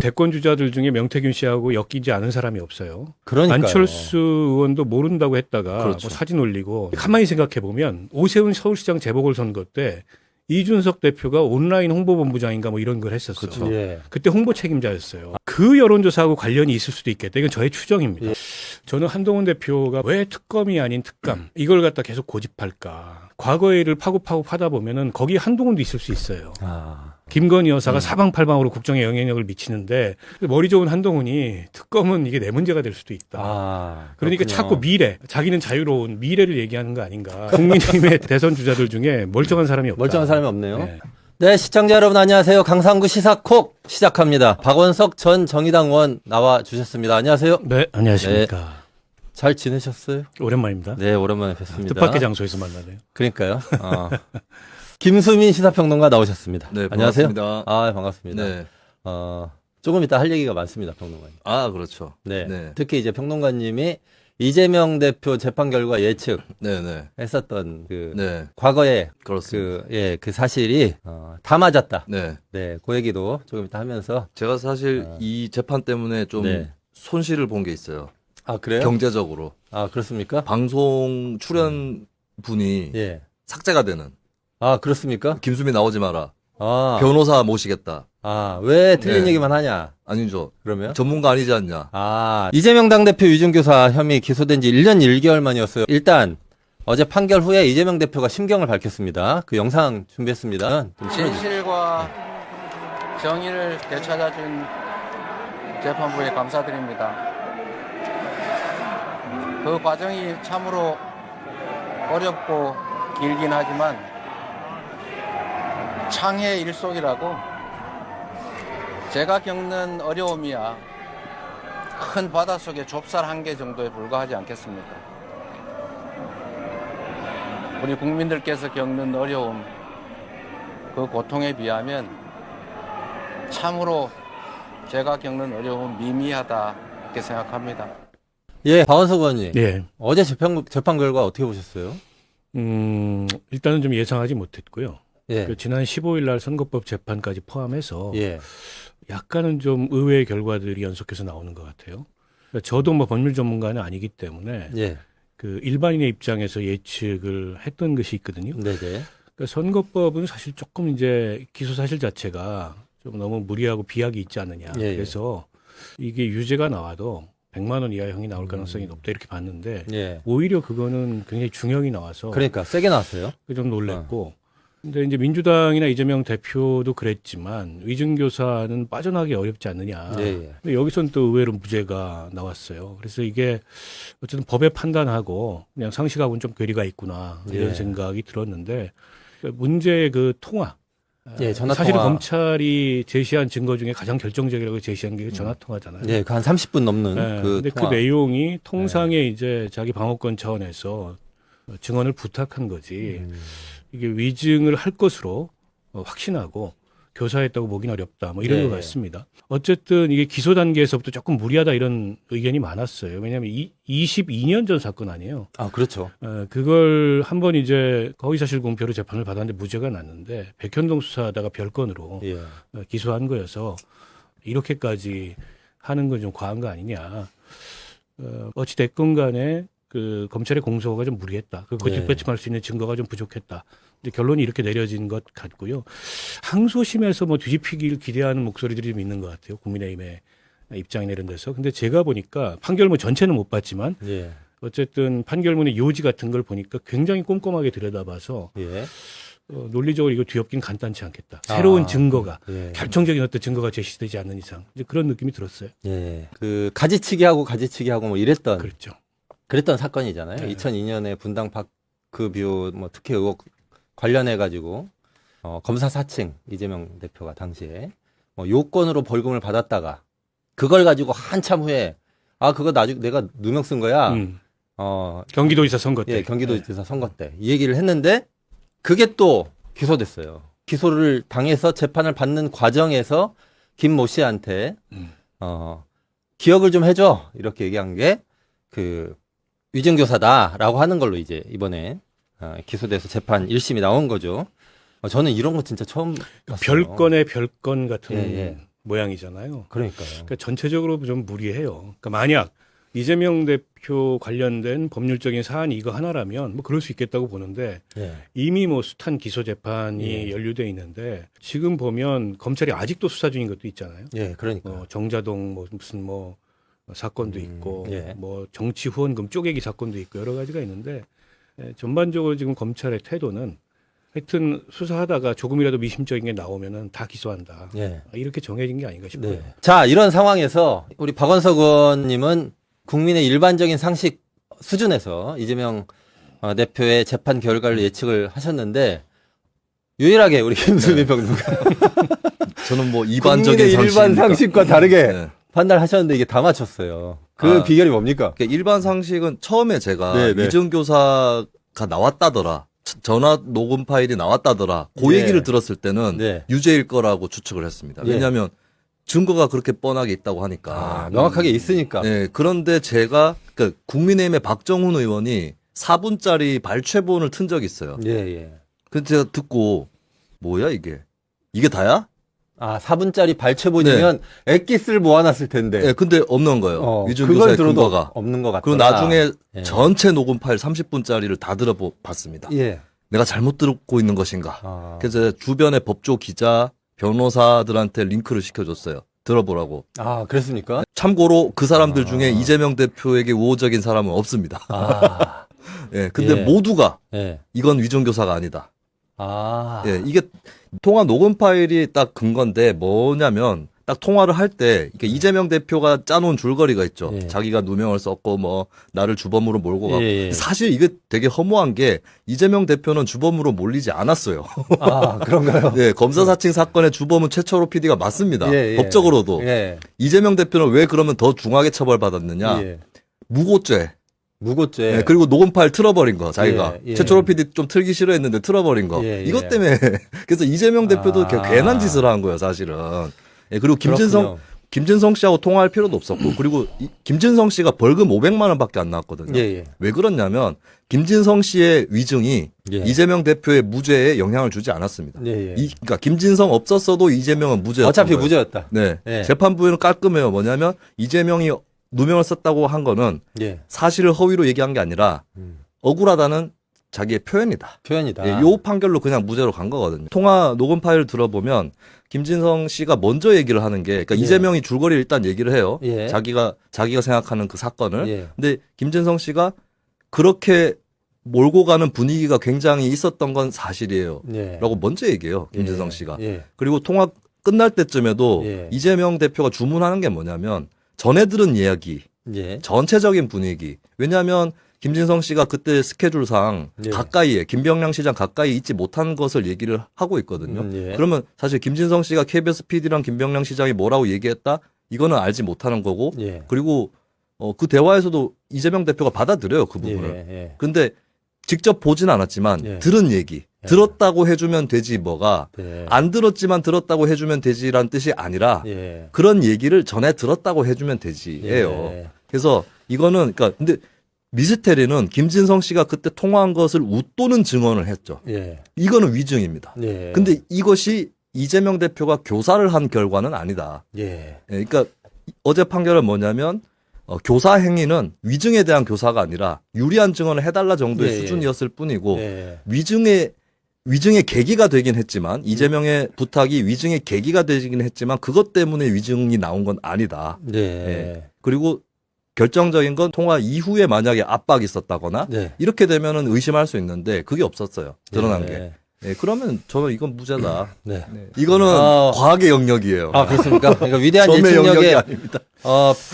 대권 주자들 중에 명태균 씨하고 엮이지 않은 사람이 없어요. 그러니까요. 안철수 의원도 모른다고 했다가 그렇죠. 뭐 사진 올리고 가만히 생각해 보면 오세훈 서울시장 재보궐선거 때 이준석 대표가 온라인 홍보본부장인가 뭐 이런 걸 했었어요. 그렇죠. 예. 그때 홍보 책임자였어요. 그 여론조사하고 관련이 있을 수도 있겠다. 이건 저의 추정입니다. 예. 저는 한동훈 대표가 왜 특검이 아닌 특감 이걸 갖다 계속 고집할까. 과거의 일을 파고 하다 보면은 거기 한동훈도 있을 수 있어요. 아. 김건희 여사가 사방팔방으로 국정에 영향력을 미치는데 머리 좋은 한동훈이 특검은 이게 내 문제가 될 수도 있다. 아, 그러니까 그렇군요. 자꾸 미래, 자기는 자유로운 미래를 얘기하는 거 아닌가. 국민의힘의 대선 주자들 중에 멀쩡한 사람이 없다. 멀쩡한 사람이 없네요. 네. 네, 시청자 여러분 안녕하세요. 강상구 시사콕 시작합니다. 박원석 전 정의당 의원 나와 주셨습니다. 안녕하세요. 네, 안녕하십니까. 잘 지내셨어요? 오랜만입니다. 네, 오랜만에 뵙습니다. 뜻밖의 장소에서 만나네요. 그러니까요. 김수민 시사평론가 나오셨습니다. 네, 안녕하세요. 반갑습니다. 아, 반갑습니다. 네. 조금 이따 할 얘기가 많습니다, 평론가님. 아, 그렇죠. 네. 네. 특히 이제 평론가님이 이재명 대표 재판 결과 네, 네. 예측했었던 그 네. 과거의 그렇습니다. 그 사실이 다 맞았다. 네. 네, 그 얘기도 조금 이따 하면서. 제가 사실 이 재판 때문에 좀 네. 손실을 본 게 있어요. 아, 그래요? 경제적으로. 아, 그렇습니까? 방송 출연 분이 예. 삭제가 되는. 아, 그렇습니까? 김수미 나오지 마라. 아, 변호사 모시겠다. 왜 틀린 네. 얘기만 하냐? 아니죠. 그러면? 전문가 아니지 않냐. 이재명 당대표 위증교사 혐의 기소된 지 1년 1개월 만이었어요. 일단 어제 판결 후에 이재명 대표가 심경을 밝혔습니다. 그 영상 준비했습니다. 좀 틀어주세요. 진실과 정의를 되찾아준 재판부에 감사드립니다. 그 과정이 참으로 어렵고 길긴 하지만 창의 일속이라고 제가 겪는 어려움이야 큰 바닷속의 좁쌀 한 개 정도에 불과하지 않겠습니까? 우리 국민들께서 겪는 어려움, 그 고통에 비하면 참으로 제가 겪는 어려움은 미미하다 이렇게 생각합니다. 예, 박원석 의원님. 예. 어제 재판 결과 어떻게 보셨어요? 일단은 좀 예상하지 못했고요. 예. 그 지난 15일 날 선거법 재판까지 포함해서 예. 약간은 좀 의외의 결과들이 연속해서 나오는 것 같아요. 그러니까 저도 뭐 법률 전문가는 아니기 때문에 예. 그 일반인의 입장에서 예측을 했던 것이 있거든요. 네네. 그러니까 선거법은 사실 조금 이제 기소 사실 자체가 좀 너무 무리하고 비약이 있지 않느냐. 예, 예. 그래서 이게 유죄가 나와도 100만 원 이하 형이 나올 가능성이 높다 이렇게 봤는데 예. 오히려 그거는 굉장히 중형이 나와서 그러니까 세게 나왔어요. 좀 놀랬고 근데 이제 민주당이나 이재명 대표도 그랬지만 위증교사는 빠져나가기 어렵지 않느냐. 예, 예. 근데 여기서는 또 의외로 무죄가 나왔어요. 그래서 이게 어쨌든 법의 판단하고 그냥 상식하고는 좀 괴리가 있구나 이런 예. 생각이 들었는데 문제의 그 통화. 예, 전화 사실은 통화. 검찰이 제시한 증거 중에 가장 결정적이라고 제시한 게 전화 통화잖아요. 예, 한 30분 넘는 네, 그 근데 통화. 그 내용이 통상의 이제 자기 방어권 차원에서 증언을 부탁한 거지. 이게 위증을 할 것으로 확신하고 교사했다고 보기는 어렵다. 뭐 이런 네. 것 같습니다. 어쨌든 이게 기소 단계에서부터 조금 무리하다 이런 의견이 많았어요. 왜냐하면 22년 전 사건 아니에요. 아, 그렇죠. 그걸 한번 이제 허위사실 공표로 재판을 받았는데 무죄가 났는데 백현동 수사하다가 별건으로 예. 기소한 거여서 이렇게까지 하는 건 좀 과한 거 아니냐. 어찌 됐건 간에 그 검찰의 공소가 좀 무리했다. 그거 네. 뒷받침할 수 있는 증거가 좀 부족했다. 이제 결론이 이렇게 내려진 것 같고요. 항소심에서 뭐 뒤집히기를 기대하는 목소리들이 좀 있는 것 같아요. 국민의힘의 입장이나 이런 데서. 근데 제가 보니까 판결문 전체는 못 봤지만 예. 어쨌든 판결문의 요지 같은 걸 보니까 굉장히 꼼꼼하게 들여다봐서 예. 논리적으로 이거 뒤엎기는 간단치 않겠다. 새로운 증거가 예. 결정적인 어떤 증거가 제시되지 않는 이상 이제 그런 느낌이 들었어요. 예. 그 가지치기하고 뭐 이랬던 그렇죠. 그랬던 사건이잖아요. 네. 2002년에 분당 파크뷰 뭐 특혜 의혹 관련해 가지고 검사 사칭 이재명 대표가 당시에 요건으로 벌금을 받았다가 그걸 가지고 한참 후에 그거 나중에 내가 누명 쓴 거야. 경기도지사 선거 때. 예, 경기도지사 선거 때 이 얘기를 했는데 그게 또 기소됐어요. 기소를 당해서 재판을 받는 과정에서 김모 씨한테 기억을 좀 해줘 이렇게 얘기한 게 그 위증교사다라고 하는 걸로 이제 이번에 기소돼서 재판 1심이 나온 거죠. 저는 이런 거 진짜 처음 봤어요. 별건의 별건 같은 예, 예. 모양이잖아요. 그러니까요. 그러니까 전체적으로 좀 무리해요. 그러니까 만약 이재명 대표 관련된 법률적인 사안이 이거 하나라면 뭐 그럴 수 있겠다고 보는데 예. 이미 뭐 숱한 기소 재판이 예. 연루돼 있는데 지금 보면 검찰이 아직도 수사 중인 것도 있잖아요. 예, 그러니까. 정자동 뭐 무슨 뭐 사건도 있고 예. 뭐 정치 후원금 쪼개기 사건도 있고 여러 가지가 있는데 전반적으로 지금 검찰의 태도는 하여튼 수사하다가 조금이라도 미심적인 게 나오면은 다 기소한다. 예. 이렇게 정해진 게 아닌가 싶어요. 네. 자, 이런 상황에서 우리 박원석 의원님은 국민의 일반적인 상식 수준에서 이재명 대표의 재판 결과를 예측을 하셨는데 유일하게 우리 김수미 평론가 저는 뭐 이반적인 국민의 일반 상식이니까. 상식과 다르게 네. 판단하셨는데 이게 다 맞췄어요. 그 비결이 뭡니까? 그러니까 일반 상식은 처음에 제가 네, 네. 위증교사가 나왔다더라. 전화 녹음 파일이 나왔다더라. 그 네. 얘기를 들었을 때는 네. 유죄일 거라고 추측을 했습니다. 네. 왜냐하면 증거가 그렇게 뻔하게 있다고 하니까. 명확하게 있으니까. 네, 그런데 제가 그러니까 국민의힘의 박정훈 의원이 4분짜리 발췌본을 튼 적이 있어요. 예, 예. 그래서 제가 듣고 뭐야 이게? 이게 다야? 4분짜리 발췌본이면 엑기스를 모아놨을 텐데. 네, 근데 없는 거예요. 그걸 위증교사의 들어도 근거가. 없는 것 같다. 그리고 나중에 예. 전체 녹음 파일 30분짜리를 다 들어봤습니다. 예. 내가 잘못 듣고 있는 것인가. 아. 그래서 주변의 법조 기자, 변호사들한테 링크를 시켜줬어요. 들어보라고. 그랬습니까? 참고로 그 사람들 중에 이재명 대표에게 우호적인 사람은 없습니다. 아. 예, 근데 예. 모두가 예. 이건 위증교사가 아니다. 아. 예, 이게 통화 녹음 파일이 딱 근건데 뭐냐면 딱 통화를 할 때 이재명 대표가 짜놓은 줄거리가 있죠. 예. 자기가 누명을 썼고 뭐 나를 주범으로 몰고 가고. 예, 예. 사실 이게 되게 허무한 게 이재명 대표는 주범으로 몰리지 않았어요. 그런가요? 네, 검사 사칭 사건의 주범은 최철호 PD가 맞습니다. 예, 예. 법적으로도. 예. 이재명 대표는 왜 그러면 더 중하게 처벌받았느냐? 예. 무고죄. 무고죄. 예, 그리고 녹음 파일 틀어버린 거, 자기가. 예, 예. 최철호 PD 좀 틀기 싫어했는데 틀어버린 거. 예, 예. 이것 때문에. 그래서 이재명 대표도 괜한 짓을 한 거예요, 사실은. 예, 그리고 김진성 씨하고 통화할 필요도 없었고, 그리고 김진성 씨가 벌금 500만 원밖에 안 나왔거든요. 예, 예. 왜 그렇냐면, 김진성 씨의 위증이 예. 이재명 대표의 무죄에 영향을 주지 않았습니다. 예, 예. 그러니까 김진성 없었어도 이재명은 무죄였던 어차피 거예요. 무죄였다. 네. 예. 재판부에는 깔끔해요. 뭐냐면 이재명이 누명을 썼다고 한 거는 예. 사실을 허위로 얘기한 게 아니라 억울하다는 자기의 표현이다. 표현이다. 예, 요 판결로 그냥 무죄로 간 거거든요. 통화 녹음 파일을 들어보면 김진성 씨가 먼저 얘기를 하는 게, 그러니까 예. 이재명이 줄거리를 일단 얘기를 해요. 예. 자기가 생각하는 그 사건을. 예. 근데 김진성 씨가 그렇게 몰고 가는 분위기가 굉장히 있었던 건 사실이에요. 예. 라고 먼저 얘기해요. 김진성 예. 씨가. 예. 그리고 통화 끝날 때쯤에도 예. 이재명 대표가 주문하는 게 뭐냐면 전해 들은 이야기, 예. 전체적인 분위기. 왜냐하면 김진성 씨가 그때 스케줄상 예. 가까이에 김병량 시장 가까이 있지 못한 것을 얘기를 하고 있거든요. 예. 그러면 사실 김진성 씨가 KBS PD랑 김병량 시장이 뭐라고 얘기했다? 이거는 알지 못하는 거고. 예. 그리고 그 대화에서도 이재명 대표가 받아들여요, 그 부분을. 예. 예. 근데 직접 보진 않았지만 예. 들은 얘기. 들었다고 해주면 되지 뭐가 예. 안 들었지만 들었다고 해주면 되지란 뜻이 아니라 예. 그런 얘기를 전에 들었다고 해주면 되지예요. 예. 그래서 이거는 그러니까 근데 미스테리는 김진성 씨가 그때 통화한 것을 웃도는 증언을 했죠. 예. 이거는 위증입니다. 예. 근데 이것이 이재명 대표가 교사를 한 결과는 아니다. 예. 예, 그러니까 어제 판결은 뭐냐면 교사 행위는 위증에 대한 교사가 아니라 유리한 증언을 해달라 정도의 예, 예. 수준이었을 뿐이고 예. 위증의 계기가 되긴 했지만 이재명의 부탁이 위증의 계기가 되긴 했지만 그것 때문에 위증이 나온 건 아니다. 예. 예. 그리고 결정적인 건 통화 이후에 만약에 압박이 있었다거나 네. 이렇게 되면은 의심할 수 있는데 그게 없었어요. 드러난 예. 게. 예, 그러면 저는 이건 무죄다. 네. 이거는 과학의 영역이에요. 그렇습니까? 그러니까 위대한 점의 영역이 예측력의 아닙니다.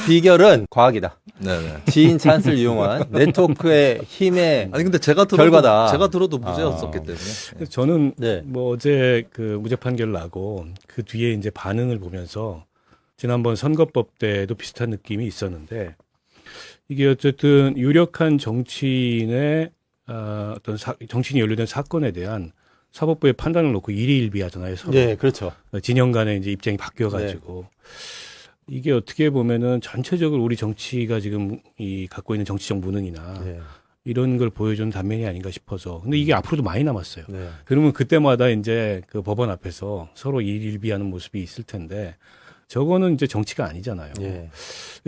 비결은 과학이다. 네네. 지인 찬스를 이용한 네트워크의 힘의 아니 근데 제가 결과다. 들어도 무죄였었기 때문에. 저는 네. 뭐 어제 그 무죄 판결 나고 그 뒤에 이제 반응을 보면서 지난번 선거법 때도 비슷한 느낌이 있었는데 이게 어쨌든 유력한 정치인의 어떤 정치인이 연루된 사건에 대한 사법부의 판단을 놓고 일희일비하잖아요. 서로. 네, 그렇죠. 진영 간의 이제 입장이 바뀌어가지고 이게 어떻게 보면은 전체적으로 우리 정치가 지금 갖고 있는 정치적 무능이나 네. 이런 걸 보여주는 단면이 아닌가 싶어서. 근데 이게 앞으로도 많이 남았어요. 네. 그러면 그때마다 이제 그 법원 앞에서 서로 일일비하는 모습이 있을 텐데 저거는 이제 정치가 아니잖아요. 예.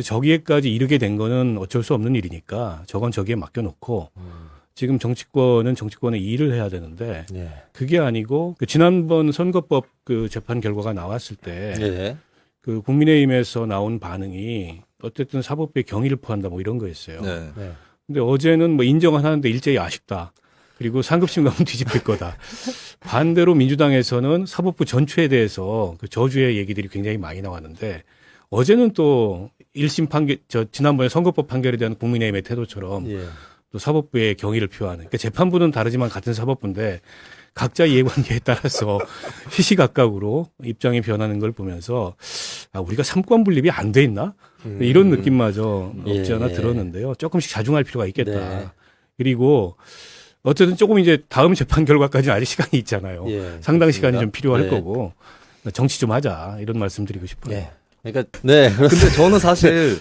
저기에까지 이르게 된 거는 어쩔 수 없는 일이니까 저건 저기에 맡겨놓고 지금 정치권은 정치권의 일을 해야 되는데 예. 그게 아니고 그 지난번 선거법 그 재판 결과가 나왔을 때 예. 그 국민의힘에서 나온 반응이 어쨌든 사법부의 경의를 표한다 뭐 이런 거였어요. 네. 네. 근데 어제는 뭐 인정은 하는데 일제히 아쉽다. 그리고 상급심 가면 뒤집힐 거다. 반대로 민주당에서는 사법부 전체에 대해서 그 저주의 얘기들이 굉장히 많이 나왔는데 어제는 또 1심 판결, 지난번에 선거법 판결에 대한 국민의힘의 태도처럼 예. 또 사법부의 경의를 표하는. 그러니까 재판부는 다르지만 같은 사법부인데 각자 이해관계에 따라서 시시각각으로 입장이 변하는 걸 보면서 아, 우리가 삼권 분립이 안 돼 있나? 이런 느낌마저 없지 않아 예. 들었는데요. 조금씩 자중할 필요가 있겠다. 네. 그리고 어쨌든 조금 이제 다음 재판 결과까지는 아직 시간이 있잖아요. 예, 상당 시간이 그렇습니다. 좀 필요할 네. 거고 정치 좀 하자 이런 말씀 드리고 싶어요. 예. 그러니까 네. 근데 저는 사실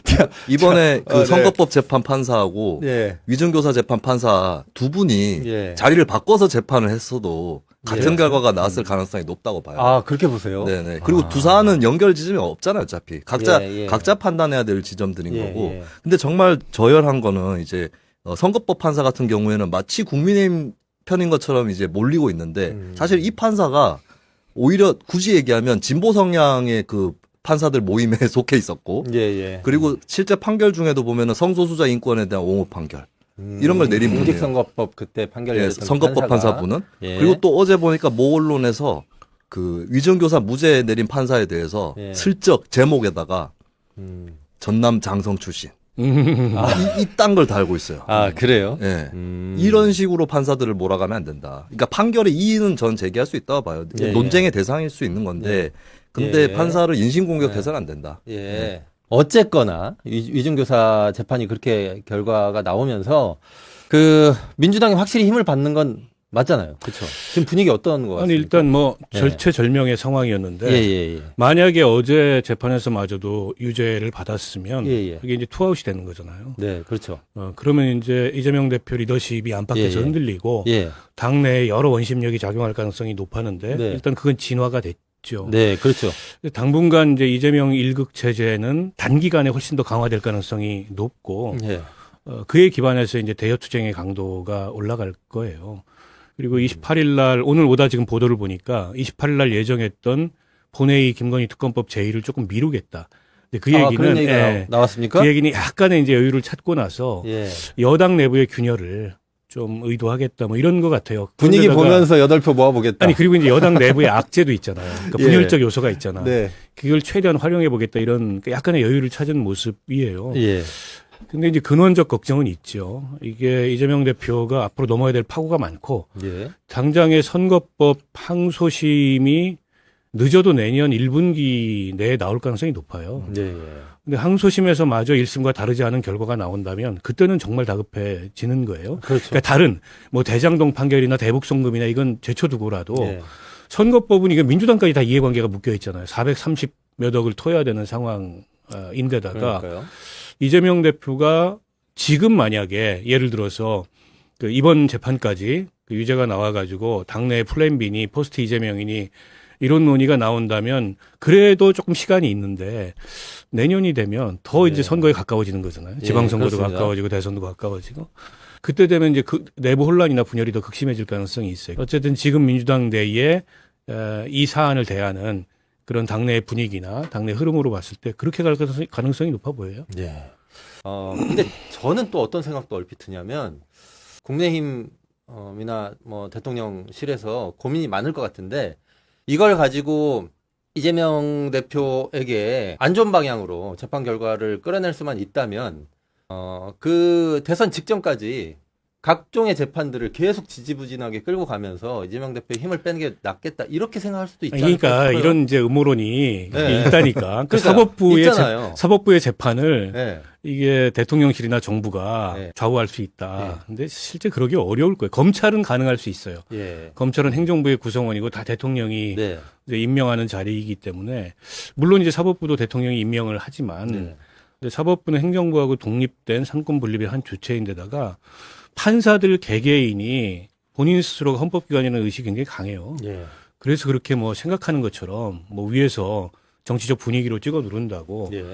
이번에 그 네. 선거법 재판 판사하고 예. 위증교사 재판 판사 두 분이 예. 자리를 바꿔서 재판을 했어도 같은 예. 결과가 나왔을 가능성이 높다고 봐요. 아, 그렇게 보세요. 네네. 그리고 아. 두 사안은 연결 지점이 없잖아요, 어차피. 각자, 예, 예. 각자 판단해야 될 지점들인 예, 거고. 예. 근데 정말 저열한 거는 이제 선거법 판사 같은 경우에는 마치 국민의힘 편인 것처럼 이제 몰리고 있는데 사실 이 판사가 오히려 굳이 얘기하면 진보 성향의 그 판사들 모임에 속해 있었고 예, 예. 그리고 실제 판결 중에도 보면은 성소수자 인권에 대한 옹호 판결 이런 걸 내린 분이에요. 공직선거법 그때 판결 예, 내렸던 선거법 판사가. 판사분은 예. 그리고 또 어제 보니까 모 언론에서 그 위정교사 무죄 내린 판사에 대해서 예. 슬쩍 제목에다가 음. 전남 장성 출신 아, 이딴 걸 달고 있어요. 아, 그래요? 예. 이런 식으로 판사들을 몰아가면 안 된다. 그러니까 판결의 이의는 전 제기할 수 있다고 봐요. 예, 논쟁의 대상일 수 있는 건데 근데 예. 판사를 인신공격해서는 안 된다. 예. 어쨌거나 위증교사 재판이 그렇게 결과가 나오면서 그 민주당이 확실히 힘을 받는 건 맞잖아요. 그렇죠. 지금 분위기 어떤 거 같습니까? 아니 일단 뭐 예. 절체절명의 상황이었는데 예, 예, 예. 만약에 어제 재판에서마저도 유죄를 받았으면 예, 예. 이게 이제 투아웃이 되는 거잖아요. 네, 그렇죠. 그러면 이제 이재명 대표 리더십이 안팎에서 예, 예. 흔들리고 예. 당내에 여러 원심력이 작용할 가능성이 높았는데 네. 일단 그건 진화가 됐죠. 네, 그렇죠. 당분간 이제 이재명 일극 체제는 단기간에 훨씬 더 강화될 가능성이 높고 예. 그에 기반해서 이제 대여투쟁의 강도가 올라갈 거예요. 그리고 28일 날 오늘 오다 지금 보도를 보니까 28일 날 예정했던 본회의 김건희 특검법 제1을 조금 미루겠다. 근데 그 아, 얘기는 그런 얘기가 나왔습니까? 그 얘기는 약간의 이제 여유를 찾고 나서 예. 여당 내부의 균열을 좀 의도하겠다 뭐 이런 것 같아요. 분위기 그런데다가 보면서 8표 모아보겠다. 아니 그리고 이제 여당 내부의 악재도 있잖아요. 그러니까 예. 분열적 요소가 있잖아. 네. 그걸 최대한 활용해 보겠다 이런 약간의 여유를 찾은 모습이에요. 예. 근데 이제 근원적 걱정은 있죠. 이게 이재명 대표가 앞으로 넘어야 될 파고가 많고 예. 당장의 선거법 항소심이 늦어도 내년 1분기 내에 나올 가능성이 높아요. 예. 근데 항소심에서 마저 1심과 다르지 않은 결과가 나온다면 그때는 정말 다급해지는 거예요. 그렇죠. 그러니까 다른 뭐 대장동 판결이나 대북송금이나 이건 제쳐두고라도 예. 선거법은 이게 민주당까지 다 이해관계가 묶여 있잖아요. 430몇 억을 토해야 되는 상황인데다가 그러니까요. 이재명 대표가 지금 만약에 예를 들어서 그 이번 재판까지 그 유죄가 나와가지고 당내 플랜 B니 포스트 이재명이니 이런 논의가 나온다면 그래도 조금 시간이 있는데 내년이 되면 더 이제 선거에 가까워지는 거잖아요. 예, 지방선거도 그렇습니다. 가까워지고 대선도 가까워지고 그때 되면 이제 그 내부 혼란이나 분열이 더 극심해질 가능성이 있어요. 어쨌든 지금 민주당 내에 이 사안을 대하는 그런 당내의 분위기나 당내 흐름으로 봤을 때 그렇게 갈 가능성이 높아 보여요. 예. 근데 저는 또 어떤 생각도 얼핏 드냐면 국민의힘이나 뭐 대통령실에서 고민이 많을 것 같은데 이걸 가지고 이재명 대표에게 안 좋은 방향으로 재판 결과를 끌어낼 수만 있다면 그 대선 직전까지 각종의 재판들을 계속 지지부진하게 끌고 가면서 이재명 대표의 힘을 빼는 게 낫겠다 이렇게 생각할 수도 있지 않을까 그러니까 싶어요. 이런 이제 음모론이 네. 있다니까. 그 그러니까요. 사법부의 재판을 네. 이게 대통령실이나 정부가 네. 좌우할 수 있다. 근데 실제 그러기 어려울 거예요. 검찰은 가능할 수 있어요. 예. 검찰은 행정부의 구성원이고 다 대통령이 네. 이제 임명하는 자리이기 때문에 물론 이제 사법부도 대통령이 임명을 하지만 네. 근데 사법부는 행정부하고 독립된 상권 분립의 한 주체인데다가 판사들 개개인이 본인 스스로가 헌법기관이라는 의식이 굉장히 강해요. 예. 그래서 그렇게 뭐 생각하는 것처럼 뭐 위에서 정치적 분위기로 찍어 누른다고 예.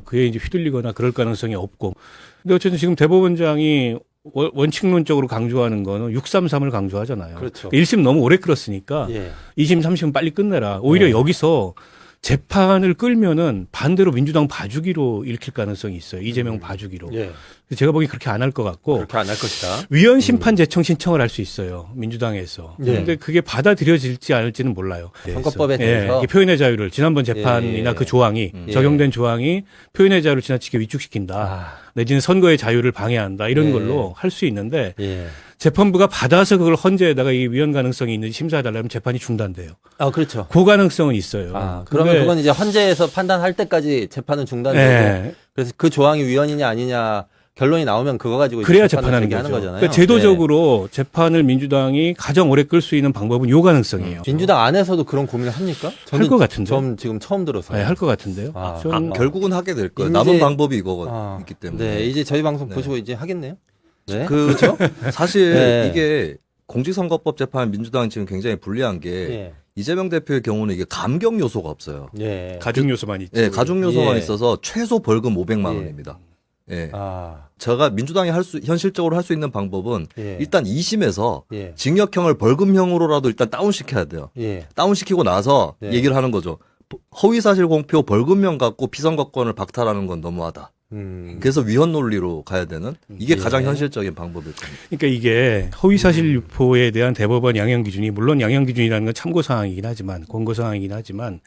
그에 이제 휘둘리거나 그럴 가능성이 없고. 근데 어쨌든 지금 대법원장이 원칙론적으로 강조하는 거는 633을 강조하잖아요. 그렇죠. 1심 너무 오래 끌었으니까 예. 2심, 3심 빨리 끝내라. 오히려 네. 여기서 재판을 끌면은 반대로 민주당 봐주기로 읽힐 가능성이 있어요. 이재명 봐주기로. 예. 그래서 제가 보기엔 그렇게 안 할 것 같고 그렇게 안 할 것이다. 위헌 심판 제청 신청을 할 수 있어요. 민주당에서. 예. 그런데 그게 받아들여질지 않을지는 몰라요. 선거법에 예, 대해서 이게 표현의 자유를 지난번 재판이나 예. 그 조항이 예. 적용된 조항이 표현의 자유를 지나치게 위축시킨다. 아, 내지는 선거의 자유를 방해한다. 이런 예. 걸로 할 수 있는데 예. 재판부가 받아서 그걸 헌재에다가 이 위헌 가능성이 있는지 심사해달라면 재판이 중단돼요. 아, 그렇죠. 그 가능성은 있어요. 아, 그러면 근데- 그건 이제 헌재에서 판단할 때까지 재판은 중단되고 예. 그래서 그 조항이 위헌이냐 아니냐 결론이 나오면 그거 가지고 그래야 이제 재판을 재판하는 제기하는 거죠. 거잖아요. 그러니까 제도적으로 재판을 민주당이 가장 오래 끌 수 있는 방법은 요 가능성이에요. 예. 민주당 안에서도 그런 고민을 합니까? 할 것 같은데. 전 지금 처음 들어서요. 네, 할 것 같은데요. 아, 저는 결국은 하게 될 거예요. 이제- 남은 방법이 이거가 아, 있기 때문에. 네, 이제 저희 방송 네. 보시고 이제 하겠네요. 네. 그렇죠. 사실 네. 이게 공직선거법 재판 민주당이 지금 굉장히 불리한 게 예. 이재명 대표의 경우는 이게 감경 요소가 없어요. 예. 가중 요소만 있죠. 예, 가중 요소만 예. 있어서 최소 벌금 500만 예. 원입니다. 예. 아, 제가 민주당이 현실적으로 할 수 있는 방법은 예. 일단 2심에서 예. 징역형을 벌금형으로라도 일단 다운시켜야 돼요. 예. 다운시키고 나서 네. 얘기를 하는 거죠. 허위사실 공표 벌금형 갖고 비선거권을 박탈하는 건 너무하다. 그래서 위헌 논리로 가야 되는 이게 예. 가장 현실적인 방법일 겁니다. 그러니까 이게 허위사실 유포에 대한 대법원 양형 기준이 물론 양형 기준이라는 건 참고 사항이긴 하지만 권고 사항이긴 하지만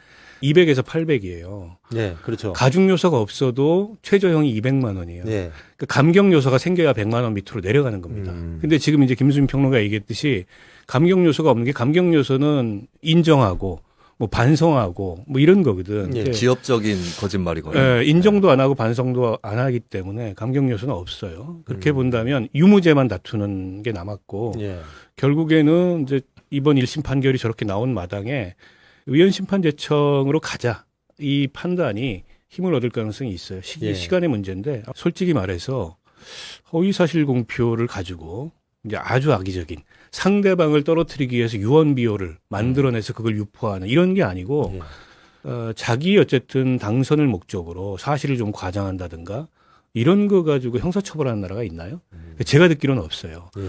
200에서 800이에요. 네, 그렇죠. 가중 요소가 없어도 최저형이 200만 원이에요. 네. 그 감경 요소가 생겨야 100만 원 밑으로 내려가는 겁니다. 근데 지금 이제 김수민 평론가 얘기했듯이 감경 요소가 없는 게 감경 요소는 인정하고 뭐 반성하고 뭐 이런 거거든. 예. 근데 지엽적인 거짓말이거든요. 예, 인정도 안 하고 반성도 안 하기 때문에 감경 요소는 없어요. 그렇게 본다면 유무죄만 다투는 게 남았고 예. 결국에는 이제 이번 1심 판결이 저렇게 나온 마당에 위헌 심판 제청으로 가자. 이 판단이 힘을 얻을 가능성이 있어요. 예. 시간의 문제인데 솔직히 말해서 허위 사실 공표를 가지고 이제 아주 악의적인 상대방을 떨어뜨리기 위해서 유언 비어를 만들어내서 그걸 유포하는 이런 게 아니고 예. 자기 어쨌든 당선을 목적으로 사실을 좀 과장한다든가 이런 거 가지고 형사처벌하는 나라가 있나요? 제가 듣기로는 없어요. 예.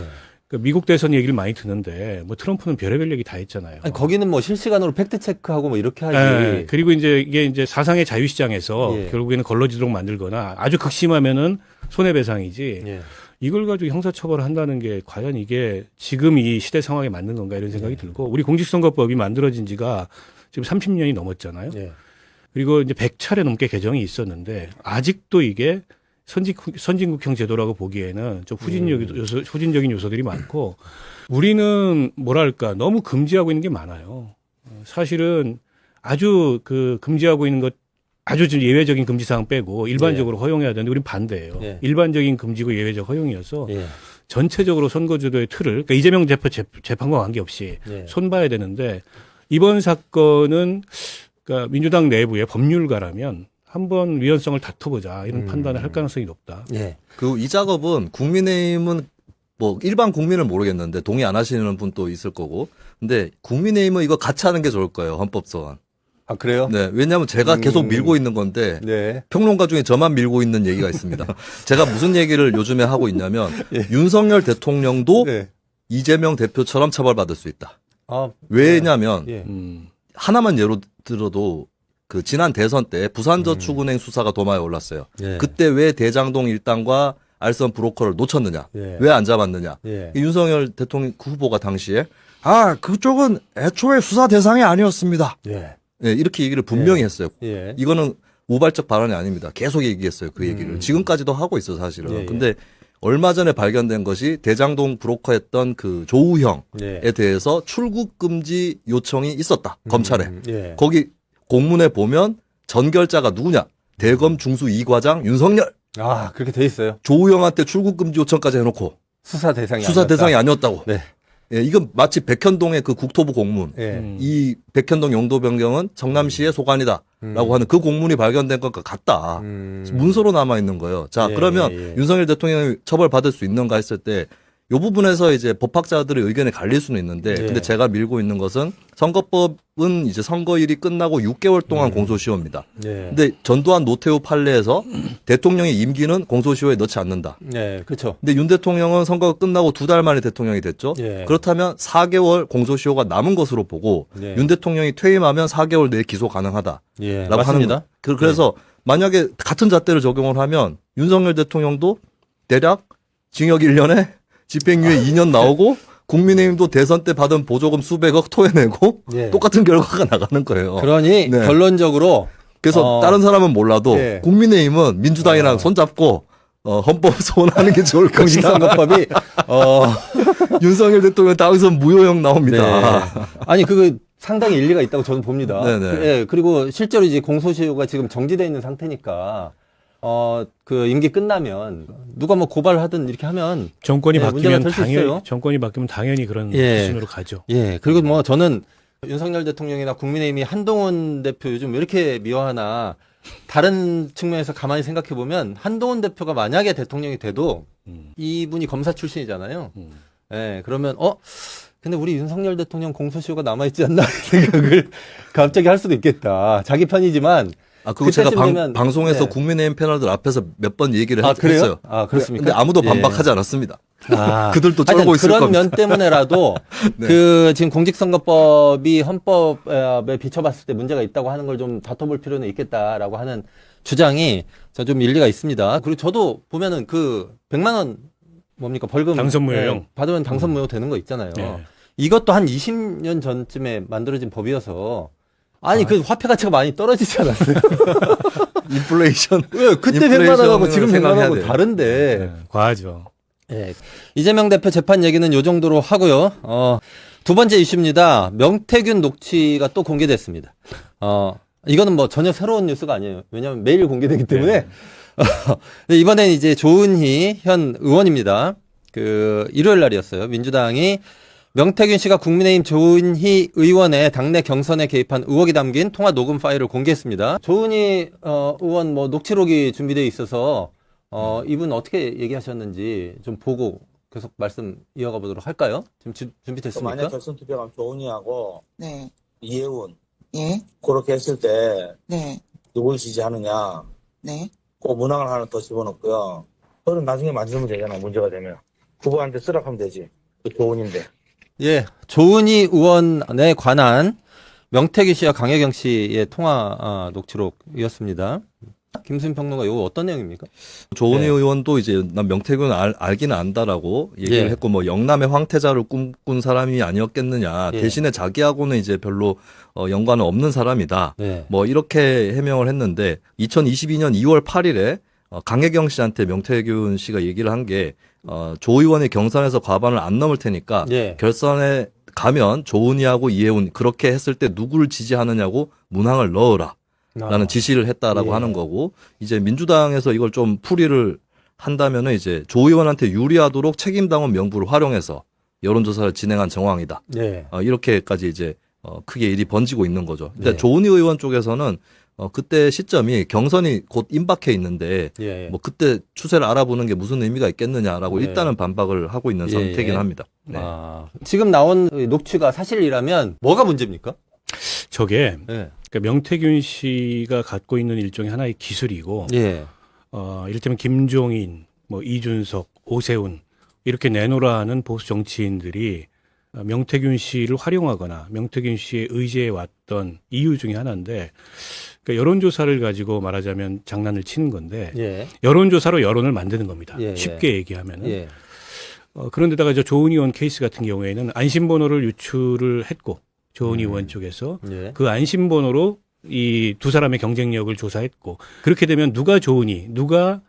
그러니까 미국 대선 얘기를 많이 듣는데 뭐 트럼프는 별의별 얘기 다 했잖아요. 아니, 거기는 뭐 실시간으로 팩트 체크하고 뭐 이렇게 하지. 예, 그리고 이제 이게 이제 사상의 자유시장에서 예. 결국에는 걸러지도록 만들거나 아주 극심하면은 손해배상이지 예. 이걸 가지고 형사처벌을 한다는 게 과연 이게 지금 이 시대 상황에 맞는 건가 이런 생각이 들고 우리 공직선거법이 만들어진 지가 지금 30년이 넘었잖아요. 예. 그리고 이제 100차례 넘게 개정이 있었는데 아직도 이게 선진국형 제도라고 보기에는 좀 후진적인 요소들이 많고 우리는 뭐랄까 너무 금지하고 있는 게 많아요. 사실은 아주 그 금지하고 있는 것 아주 좀 예외적인 금지 사항 빼고 일반적으로 허용해야 되는데 우리는 반대예요. 네. 일반적인 금지고 예외적 허용이어서 예. 전체적으로 선거제도의 틀을 그러니까 이재명 대표 재판과 관계없이 예. 손봐야 되는데 이번 사건은 그러니까 민주당 내부의 법률가라면 한번 위헌성을 다퉈보자 이런 판단을 할 가능성이 높다. 예. 그 이 작업은 국민의힘은 뭐 일반 국민을 모르겠는데 동의 안 하시는 분도 있을 거고 근데 국민의힘은 이거 같이 하는 게 좋을 거예요. 헌법소원. 아, 그래요? 네, 왜냐하면 제가 계속 밀고 있는 건데 네. 평론가 중에 저만 밀고 있는 얘기가 있습니다. 제가 무슨 얘기를 요즘에 하고 있냐면 윤석열 대통령도 네. 이재명 대표처럼 처벌받을 수 있다. 아, 왜냐하면 예. 하나만 예로 들어도 그 지난 대선 때 부산저축은행 수사가 도마에 올랐어요. 예. 그때 왜 대장동 일당과 알선 브로커를 놓쳤느냐? 예. 왜 안 잡았느냐? 예. 윤석열 대통령 그 후보가 당시에 그쪽은 애초에 수사 대상이 아니었습니다. 예. 네, 이렇게 얘기를 분명히 했어요. 예. 이거는 우발적 발언이 아닙니다. 계속 얘기했어요. 그 얘기를. 지금까지도 하고 있어 사실은. 예, 예. 근데 얼마 전에 발견된 것이 대장동 브로커했던 그 조우형에 예. 대해서 출국 금지 요청이 있었다. 검찰에. 예. 거기 공문에 보면 전결자가 누구냐? 대검 중수 2과장 윤석열. 아, 그렇게 돼 있어요. 조우형한테 출국 금지 요청까지 해놓고 수사 대상이 수사 아니었다. 대상이 아니었다고. 네. 예, 이건 마치 백현동의 그 국토부 공문. 예. 이 백현동 용도 변경은 성남시의 소관이다라고 하는 그 공문이 발견된 것과 같다. 문서로 남아 있는 거예요. 자, 예, 그러면 예, 예. 윤석열 대통령이 처벌받을 수 있는가 했을 때 이 부분에서 이제 법학자들의 의견이 갈릴 수는 있는데, 예. 근데 제가 밀고 있는 것은 선거법은 이제 선거일이 끝나고 6개월 동안 공소시효입니다. 네. 근데 전두환 노태우 판례에서 대통령의 임기는 공소시효에 넣지 않는다. 네, 그렇죠. 근데 윤 대통령은 선거가 끝나고 2달 만에 대통령이 됐죠. 예. 그렇다면 4개월 공소시효가 남은 것으로 보고 네. 윤 대통령이 퇴임하면 4개월 내에 기소 가능하다라고 예, 하는 맞습니다. 거. 그래서 만약에 같은 잣대를 적용을 하면 윤석열 대통령도 대략 징역 1년에 집행유예 2년 나오고 국민의힘도 대선 때 받은 보조금 수백억 토해내고 예. 똑같은 결과가 나가는 거예요. 그러니 네. 결론적으로 그래서 다른 사람은 몰라도 예. 국민의힘은 민주당이랑 손잡고 헌법 소원하는 게 좋을 것이다. 공직선거법이 윤석열 대통령 당선 무효형 나옵니다. 네. 아니 그거 상당히 일리가 있다고 저는 봅니다. 네네. 예, 그리고 실제로 이제 공소시효가 지금 정지되어 있는 상태니까 그 임기 끝나면 누가 뭐 고발하든 이렇게 하면 정권이 네, 문제가 바뀌면 될수 당연히 있어요. 정권이 바뀌면 당연히 그런 예. 수준으로 가죠. 예, 그리고 뭐 저는 윤석열 대통령이나 국민의힘이 한동훈 대표 요즘 왜 이렇게 미워하나 다른 측면에서 가만히 생각해 보면 한동훈 대표가 만약에 대통령이 돼도 이분이 검사 출신이잖아요. 예, 그러면 근데 우리 윤석열 대통령 공소시효가 남아있지 않나 생각을 갑자기 할 수도 있겠다. 자기 편이지만. 그거 제가 그때쯤 되면, 방송에서 네. 국민의힘 패널들 앞에서 몇 번 얘기를 그래요? 했어요. 그렇습니까? 근데 아무도 예. 반박하지 않았습니다. 아. 그들도 하여튼 쫄고 있을 그런 겁니다. 면 때문에라도 네. 그 지금 공직선거법이 헌법에 비춰봤을 때 문제가 있다고 하는 걸 좀 다퉈볼 필요는 있겠다라고 하는 주장이 좀 일리가 있습니다. 그리고 저도 보면은 그 100만 원 뭡니까 벌금 당선무효형. 네, 받으면 당선무효 되는 거 있잖아요. 네. 이것도 한 20년 전쯤에 만들어진 법이어서 그 화폐 가치가 많이 떨어지지 않았어요? 인플레이션. 왜 그때 100만 인플레이션을 원하고 지금 100만 생각해야 원하고 돼요. 다른데. 네, 과하죠. 예. 이재명 대표 재판 얘기는 요 정도로 하고요. 두 번째 이슈입니다. 명태균 녹취가 또 공개됐습니다. 이거는 뭐 전혀 새로운 뉴스가 아니에요. 왜냐하면 매일 공개되기 때문에. 이번엔 이제 조은희 현 의원입니다. 일요일 날이었어요. 민주당이 명태균 씨가 국민의힘 조은희 의원의 당내 경선에 개입한 의혹이 담긴 통화 녹음 파일을 공개했습니다. 조은희 의원 뭐 녹취록이 준비되어 있어서 이분 어떻게 얘기하셨는지 좀 보고 계속 말씀 이어가 보도록 할까요? 지금 준비됐습니까? 만약 결선 투표가 조은희하고 네. 이혜훈 예. 그렇게 했을 때 네. 누굴 지지하느냐 네. 꼭 문항을 하나 더 집어넣고요. 그럼 나중에 만들면 되잖아. 문제가 되면 후보한테 쓰라고 하면 되지. 그 조은인데. 예. 조은희 의원에 관한 명태균 씨와 강혜경 씨의 통화 녹취록이었습니다. 김수민 평론가 이거 어떤 내용입니까? 조은희 네. 의원도 이제 난 명태균 알기는 안다라고 얘기를 예. 했고 뭐 영남의 황태자를 꿈꾼 사람이 아니었겠느냐. 예. 대신에 자기하고는 이제 별로 연관은 없는 사람이다. 네. 뭐 이렇게 해명을 했는데 2022년 2월 8일에 강혜경 씨한테 명태균 씨가 얘기를 한 게 조 의원이 경선에서 과반을 안 넘을 테니까 예. 결선에 가면 조은희하고 이혜훈 그렇게 했을 때 누구를 지지하느냐고 문항을 넣어라. 라는 지시를 했다라고 예. 하는 거고 이제 민주당에서 이걸 좀 풀이를 한다면은 이제 조 의원한테 유리하도록 책임당원 명부를 활용해서 여론조사를 진행한 정황이다. 네. 이렇게까지 이제 크게 일이 번지고 있는 거죠. 근데 네. 조은희 의원 쪽에서는 그때 시점이 경선이 곧 임박해 있는데 예. 뭐 그때 추세를 알아보는 게 무슨 의미가 있겠느냐라고 네. 일단은 반박을 하고 있는 예. 상태이긴 합니다. 네. 지금 나온 녹취가 사실이라면 뭐가 문제입니까? 저게 예. 그러니까 명태균 씨가 갖고 있는 일종의 하나의 기술이고 예. 이를테면 김종인, 뭐 이준석, 오세훈 이렇게 내놓으라 하는 보수 정치인들이 명태균 씨를 활용하거나 명태균 씨의 의지에 왔던 이유 중에 하나인데 그러니까 여론조사를 가지고 말하자면 장난을 치는 건데 예. 여론조사로 여론을 만드는 겁니다. 예, 예. 쉽게 얘기하면은. 예. 그런데다가 저 조은희 의원 케이스 같은 경우에는 안심번호를 유출을 했고 조은희 의원 쪽에서 예. 그 안심번호로 이 두 사람의 경쟁력을 조사했고 그렇게 되면 누가 조은희, 누가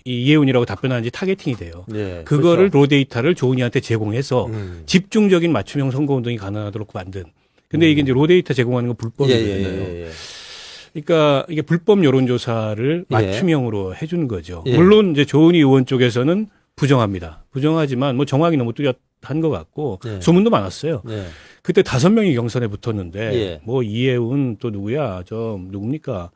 이 이혜훈이라고 답변하는지 타겟팅이 돼요. 예. 그거를 그렇죠. 로데이터를 조은희한테 제공해서 집중적인 맞춤형 선거운동이 가능하도록 만든. 근데 이게 이제 로데이터 제공하는 건 불법이거든요. 예. 그러니까 이게 불법 여론조사를 맞춤형으로 해준 거죠. 예. 물론 이제 조은희 의원 쪽에서는 부정합니다. 부정하지만 뭐 정황이 너무 뚜렷한 것 같고 예. 소문도 많았어요. 예. 그때 5명이 경선에 붙었는데 예. 뭐 이혜훈 또 누구야? 누굽니까?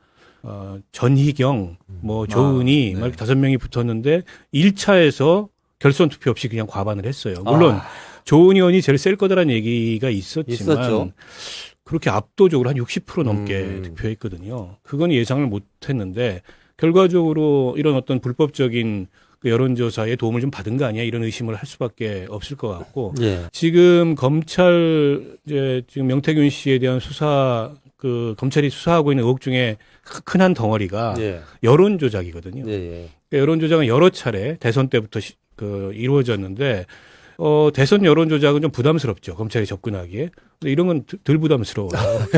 전희경, 뭐 조은희 네. 막 이렇게 5명이 붙었는데 1차에서 결선 투표 없이 그냥 과반을 했어요. 물론 조은 의원이 제일 셀 거다라는 얘기가 있었지만 있었죠. 그렇게 압도적으로 한 60% 넘게 득표했거든요. 그건 예상을 못했는데 결과적으로 이런 어떤 불법적인 그 여론조사에 도움을 좀 받은 거 아니야 이런 의심을 할 수밖에 없을 것 같고 예. 지금 검찰 이제 지금 명태균 씨에 대한 수사 그 검찰이 수사하고 있는 의혹 중에 큰 한 덩어리가 예. 여론 조작이거든요. 예. 예. 그러니까 여론 조작은 여러 차례 대선 때부터 이루어졌는데 대선 여론 조작은 좀 부담스럽죠. 검찰이 접근하기에. 근데 이런 건 덜 부담스러워요.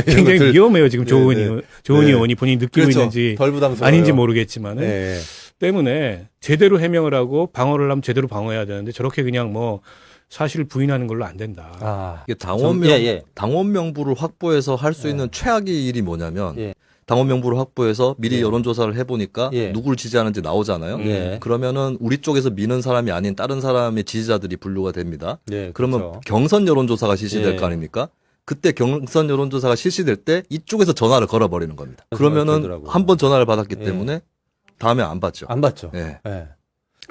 굉장히 덜- 위험해요. 지금 조은 네, 의원, 네. 조은 네. 의원이 본인이 느끼고 그렇죠. 있는지 덜 부담스러워요. 아닌지 모르겠지만은 예. 때문에 제대로 해명을 하고 방어를 하면 제대로 방어해야 되는데 저렇게 그냥 뭐 사실을 부인하는 걸로 안 된다. 아. 이게 당원명, 예. 당원 명부를 확보해서 할 수 있는 최악의 일이 뭐냐면 예. 당원 명부를 확보해서 미리 예. 여론조사를 해보니까 예. 누굴 지지하는지 나오잖아요. 예. 그러면은 우리 쪽에서 미는 사람이 아닌 다른 사람의 지지자들이 분류가 됩니다. 예. 그러면 그렇죠. 경선 여론조사가 실시될 예. 거 아닙니까? 그때 경선 여론조사가 실시될 때 이쪽에서 전화를 걸어버리는 겁니다. 그러면은 그러더라고요. 한 번 전화를 받았기 예. 때문에 다음에 안 받죠. 안 받죠. 예. 예.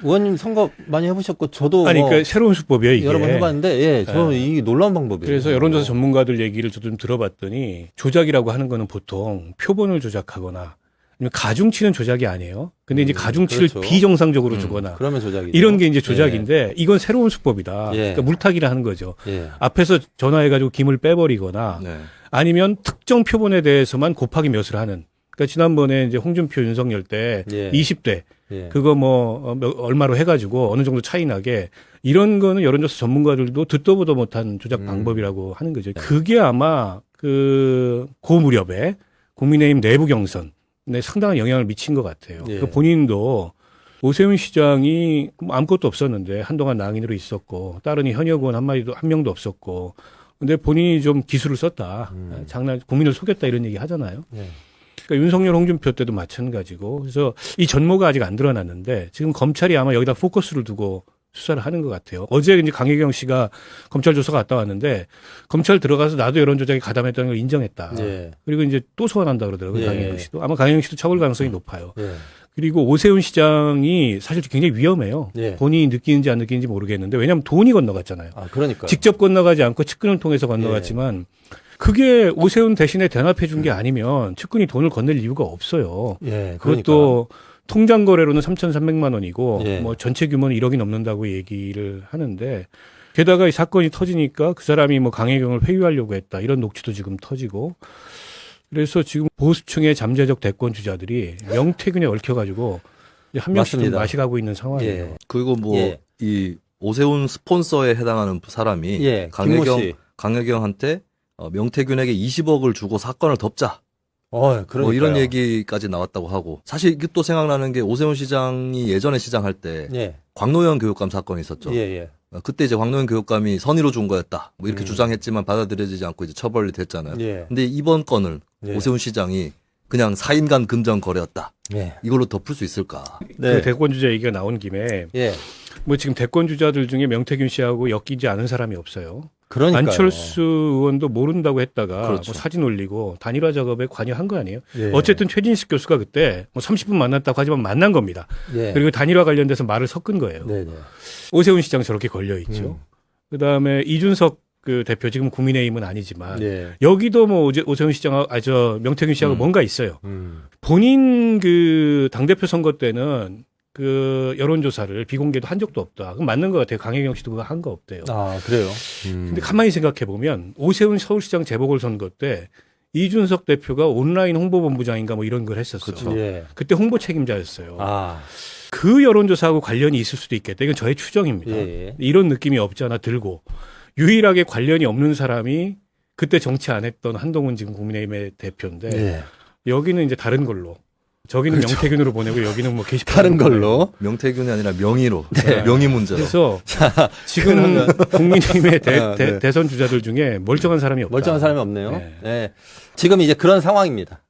의원님 선거 많이 해보셨고 저도 아니 뭐 그러니까 새로운 수법이에요 이게. 여러 번 해봤는데 예, 저는 이게 놀라운 방법이에요. 그래서 여론조사 전문가들 얘기를 좀 들어봤더니 조작이라고 하는 거는 보통 표본을 조작하거나 아니면 가중치는 조작이 아니에요. 근데 이제 가중치를 그렇죠. 비정상적으로 주거나 그러면 조작이죠. 이런 게 이제 조작인데 이건 새로운 수법이다. 예. 그러니까 물타기를 하는 거죠. 예. 앞에서 전화해가지고 김을 빼버리거나 네. 아니면 특정 표본에 대해서만 곱하기 몇을 하는. 그러니까 지난번에 이제 홍준표 윤석열 때 예. 20대 예. 그거 얼마로 해가지고 어느 정도 차이 나게 이런 거는 여론조사 전문가들도 듣도 보도 못한 조작 방법이라고 하는 거죠. 그게 아마 고 무렵에 국민의힘 내부 경선에 상당한 영향을 미친 것 같아요. 예. 그 본인도 오세훈 시장이 아무것도 없었는데 한동안 낭인으로 있었고 따르니 현역 의원 한 명도 없었고 근데 본인이 좀 기술을 썼다. 국민을 속였다 이런 얘기 하잖아요. 예. 그러니까 윤석열, 홍준표 때도 마찬가지고 그래서 이 전모가 아직 안 드러났는데 지금 검찰이 아마 여기다 포커스를 두고 수사를 하는 것 같아요. 어제 이제 강혜경 씨가 검찰 조사가 갔다 왔는데 검찰 들어가서 나도 여론 조작에 가담했다는 걸 인정했다. 예. 그리고 이제 또 소환한다 그러더라고요. 예. 강혜경 씨도 아마 강혜경 씨도 처벌 가능성이 높아요. 예. 그리고 오세훈 시장이 사실 굉장히 위험해요. 예. 본인이 느끼는지 안 느끼는지 모르겠는데 왜냐하면 돈이 건너갔잖아요. 아, 그러니까. 직접 건너가지 않고 측근을 통해서 건너갔지만 그게 오세훈 대신에 대납해 준 게 아니면 측근이 돈을 건넬 이유가 없어요. 예. 그것도 통장 거래로는 3,300만 원이고 예. 뭐 전체 규모는 1억이 넘는다고 얘기를 하는데 게다가 이 사건이 터지니까 그 사람이 뭐 강혜경을 회유하려고 했다 이런 녹취도 지금 터지고 그래서 지금 보수층의 잠재적 대권 주자들이 명태균에 얽혀가지고 이제 한 명씩 좀 맞습니다. 마시가고 있는 상황이에요. 예. 그리고 뭐 예. 이 오세훈 스폰서에 해당하는 사람이 예. 김모 씨. 강혜경한테 명태균에게 20억을 주고 사건을 덮자. 그러니까요. 뭐 이런 얘기까지 나왔다고 하고 사실 이게 또 생각나는 게 오세훈 시장이 예전에 시장할 때 예. 광노현 교육감 사건이 있었죠. 예, 예. 그때 이제 광노현 교육감이 선의로 준 거였다. 뭐 이렇게 주장했지만 받아들여지지 않고 이제 처벌이 됐잖아요. 예. 근데 이번 건을 예. 오세훈 시장이 그냥 4인간 금전 거래였다. 예. 이걸로 덮을 수 있을까? 그 대권 주자 얘기가 나온 김에 예. 뭐 지금 대권 주자들 중에 명태균 씨하고 엮이지 않은 사람이 없어요. 그러니까요. 안철수 의원도 모른다고 했다가 그렇죠. 뭐 사진 올리고 단일화 작업에 관여한 거 아니에요? 예. 어쨌든 최진식 교수가 그때 뭐 30분 만났다고 하지만 만난 겁니다. 예. 그리고 단일화 관련돼서 말을 섞은 거예요. 네네. 오세훈 시장 저렇게 걸려 있죠. 그다음에 이준석 그 대표 지금 국민의힘은 아니지만 예. 여기도 뭐 오세훈 시장하고 명태균 씨하고 뭔가 있어요. 본인 그 당대표 선거 때는 그 여론조사를 비공개도 한 적도 없다. 그럼 맞는 것 같아요. 강혜경 씨도 그거 한 거 없대요. 아, 그래요? 근데 가만히 생각해 보면 오세훈 서울시장 재보궐선거 때 이준석 대표가 온라인 홍보본부장인가 뭐 이런 걸 했었어요. 예. 그때 홍보 책임자였어요. 아. 그 여론조사하고 관련이 있을 수도 있겠다. 이건 저의 추정입니다. 예. 이런 느낌이 없지 않아 들고 유일하게 관련이 없는 사람이 그때 정치 안 했던 한동훈 지금 국민의힘의 대표인데 예. 여기는 이제 다른 걸로 저기는 명태균으로 보내고 여기는 뭐 게시판 다른 걸로. 명태균이 아니라 명의로 명의 문제로. 그래서 지금 국민의힘의 네. 대선 주자들 중에 멀쩡한 사람이 없다. 멀쩡한 사람이 없네요. 네. 네. 지금 이제 그런 상황입니다.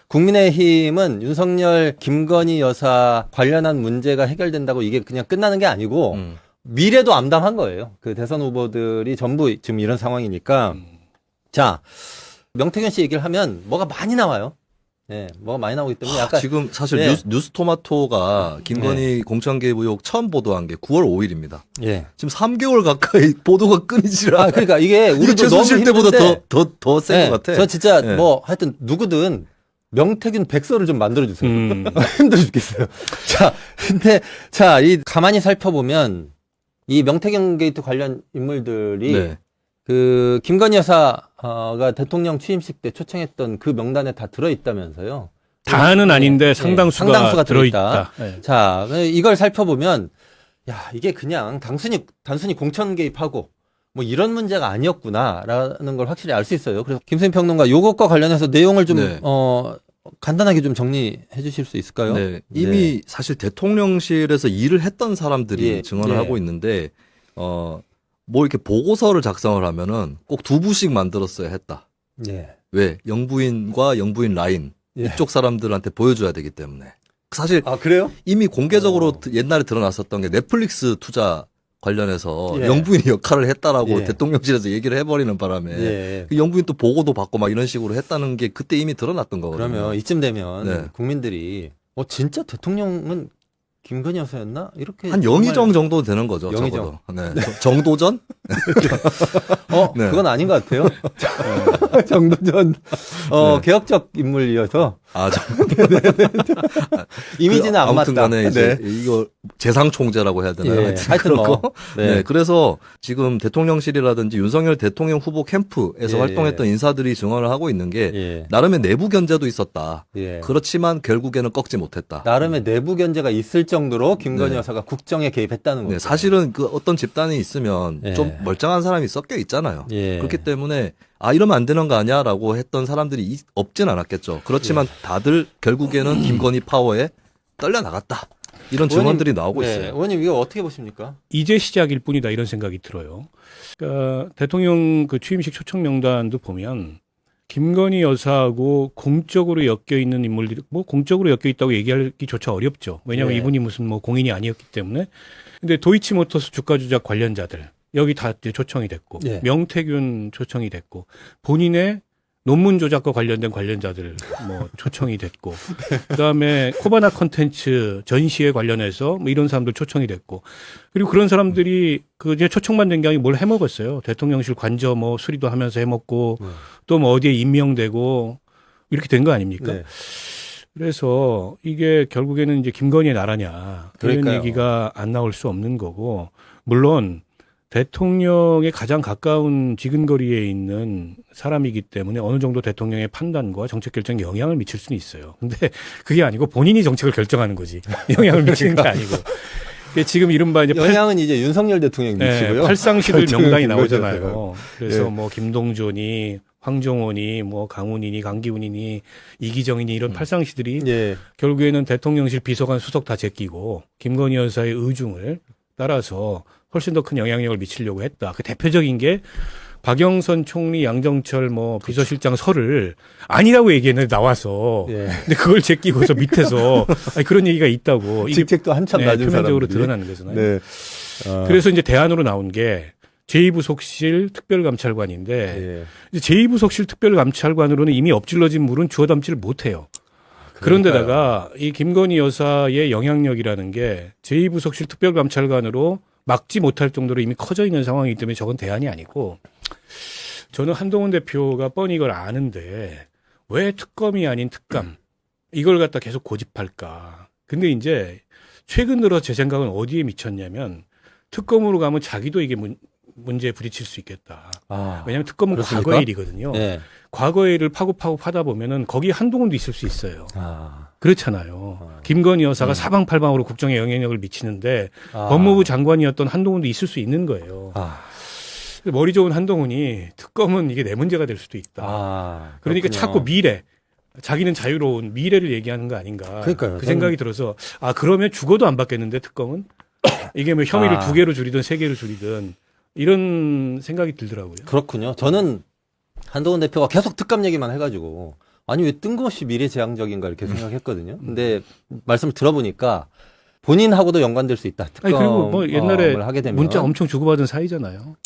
국민의힘은 윤석열, 김건희 여사 관련한 문제가 해결된다고 이게 그냥 끝나는 게 아니고 미래도 암담한 거예요. 그 대선 후보들이 전부 지금 이런 상황이니까. 자, 명태균 씨 얘기를 하면 뭐가 많이 나와요. 예, 뭐가 많이 나오기 때문에 약간 지금 사실 네. 뉴스토마토가 김건희 공천 개입 의혹 처음 보도한 게 9월 5일입니다. 예. 지금 3개월 가까이 보도가 끊이질 않아. 그러니까 이게 이거 우리도 너무 최순실 때보다 힘든데 더 센 예, 것 같아. 저 진짜 예. 뭐 하여튼 누구든 명태균 백서를 좀 만들어 주세요. 음. 힘들어 죽겠어요. 자, 근데 자, 이 가만히 살펴보면 이 명태균 게이트 관련 인물들이 네. 그 김건희 여사가 대통령 취임식 때 초청했던 그 명단에 다 들어 있다면서요. 다는 아닌데 예, 상당수가, 상당수가 들어있다. 예. 자, 이걸 살펴보면 야, 이게 그냥 단순히 공천 개입하고 뭐 이런 문제가 아니었구나라는 걸 확실히 알 수 있어요. 그래서 김수인 평론가 요것과 관련해서 내용을 좀 네. 간단하게 좀 정리해 주실 수 있을까요? 네. 이미 사실 대통령실에서 일을 했던 사람들이 예. 증언을 예. 하고 있는데, 뭐 이렇게 보고서를 작성을 하면은 꼭 2부씩 만들었어야 했다. 예. 왜? 영부인과 영부인 라인. 예. 이쪽 사람들한테 보여줘야 되기 때문에. 사실 아, 그래요? 이미 공개적으로 옛날에 드러났었던 게 넷플릭스 투자 관련해서 예. 영부인이 역할을 했다라고 예. 대통령실에서 얘기를 해버리는 바람에 예. 그 영부인 또 보고도 받고 막 이런 식으로 했다는 게 그때 이미 드러났던 거거든요. 그러면 이쯤 되면 네. 국민들이 진짜 대통령은 김건희 여사였나? 이렇게 한 영의정 정도 되는 거죠. 영의정. 적어도. 네. 정도전? 네. 그건 아닌 것 같아요. 정도전 네. 개혁적 인물이어서 아, 이미지는 안 맞다. 아무튼간에 이제 네. 이거 재상총재라고 해야 되나요? 예. 하여튼 뭐. 네. 그래서 지금 대통령실이라든지 윤석열 대통령 후보 캠프에서 예. 활동했던 인사들이 증언을 하고 있는 게 예. 나름의 내부 견제도 있었다. 예. 그렇지만 결국에는 꺾지 못했다. 나름의 내부 견제가 있을 정도로 김건희 네. 여사가 국정에 개입했다는 거죠. 네, 사실은 그 어떤 집단이 있으면 예. 좀 멀쩡한 사람이 섞여 있잖아요. 예. 그렇기 때문에 이러면 안 되는 거 아니야라고 했던 사람들이 없진 않았겠죠. 그렇지만 다들 결국에는 김건희 파워에 떨려 나갔다. 이런 증언들이 나오고 네. 있어요. 의원님 이거 어떻게 보십니까? 이제 시작일 뿐이다 이런 생각이 들어요. 그러니까 대통령 그 취임식 초청 명단도 보면 김건희 여사하고 공적으로 엮여 있는 인물들이 뭐 공적으로 엮여 있다고 얘기하기조차 어렵죠. 왜냐하면 네. 이분이 무슨 뭐 공인이 아니었기 때문에. 근데 도이치모터스 주가 조작 관련자들 여기 다 이제 초청이 됐고 네. 명태균 초청이 됐고 본인의 논문 조작과 관련된 관련자들 뭐 초청이 됐고 그다음에 코바나 컨텐츠 전시회 관련해서 뭐 이런 사람들 초청이 됐고 그리고 그런 사람들이 그 이제 초청만 된 게 아니고 뭘 해먹었어요. 대통령실 관저 뭐 수리도 하면서 해먹고 또 뭐 어디에 임명되고 이렇게 된 거 아닙니까? 네. 그래서 이게 결국에는 이제 김건희의 나라냐 이런 그러니까요. 얘기가 안 나올 수 없는 거고 물론 대통령에 가장 가까운 지근거리에 있는 사람이기 때문에 어느 정도 대통령의 판단과 정책 결정에 영향을 미칠 수는 있어요. 근데 그게 아니고 본인이 정책을 결정하는 거지. 영향을 미치는 게 아니고. 지금 이른바 이제 영향은 이제 윤석열 대통령이 미치고요. 팔상시들 명단이 거죠, 나오잖아요. 그래서 네. 뭐 김동존이 황정원이 뭐 강훈이니 강기훈이니 이기정이니 이런 팔상시들이 예. 결국에는 대통령실 비서관 수석 다 제끼고 김건희 여사의 의중을 따라서 훨씬 더 큰 영향력을 미치려고 했다. 그 대표적인 게 박영선 총리 양정철 뭐 비서실장 설을 아니라고 얘기했는데 나와서 예. 근데 그걸 제끼고서 밑에서 아니, 그런 얘기가 있다고 이게 직책도 한참 낮은 표면적으로 사람들이. 드러나는 거잖아요. 네. 그래서 이제 대안으로 나온 게 제2부속실 특별감찰관인데 예. 이제 제2부속실 특별감찰관으로는 이미 엎질러진 물은 주워 담지를 못해요. 그런데다가 이 김건희 여사의 영향력이라는 게 제2부속실 특별감찰관으로 막지 못할 정도로 이미 커져 있는 상황이기 때문에 저건 대안이 아니고 저는 한동훈 대표가 뻔히 이걸 아는데 왜 특검이 아닌 특감 이걸 갖다 계속 고집할까. 근데 이제 최근 들어 제 생각은 어디에 미쳤냐면 특검으로 가면 자기도 이게 문제에 부딪힐 수 있겠다. 왜냐하면 특검은 그렇습니까? 과거 일이거든요. 예. 과거 일을 파고 파다 보면은 거기 한동훈도 있을 수 있어요. 아. 그렇잖아요. 김건희 여사가 사방팔방으로 국정에 영향력을 미치는데 아. 법무부 장관이었던 한동훈도 있을 수 있는 거예요. 아. 머리 좋은 한동훈이 특검은 이게 내 문제가 될 수도 있다. 아. 그러니까 그렇군요. 자꾸 미래, 자기는 자유로운 미래를 얘기하는 거 아닌가. 그러니까요. 그 생각이 들어서 그러면 죽어도 안 받겠는데 특검은 이게 뭐 혐의를 2개로 줄이든 3개로 줄이든 이런 생각이 들더라고요. 그렇군요. 저는 한동훈 대표가 계속 특감 얘기만 해가지고 아니 왜 뜬금없이 미래지향적인가 이렇게 생각했거든요. 근데 말씀을 들어보니까 본인하고도 연관될 수 있다. 아니, 특검을 그리고 뭐 옛날에 하게 되면 문자 엄청 주고받은 사이잖아요.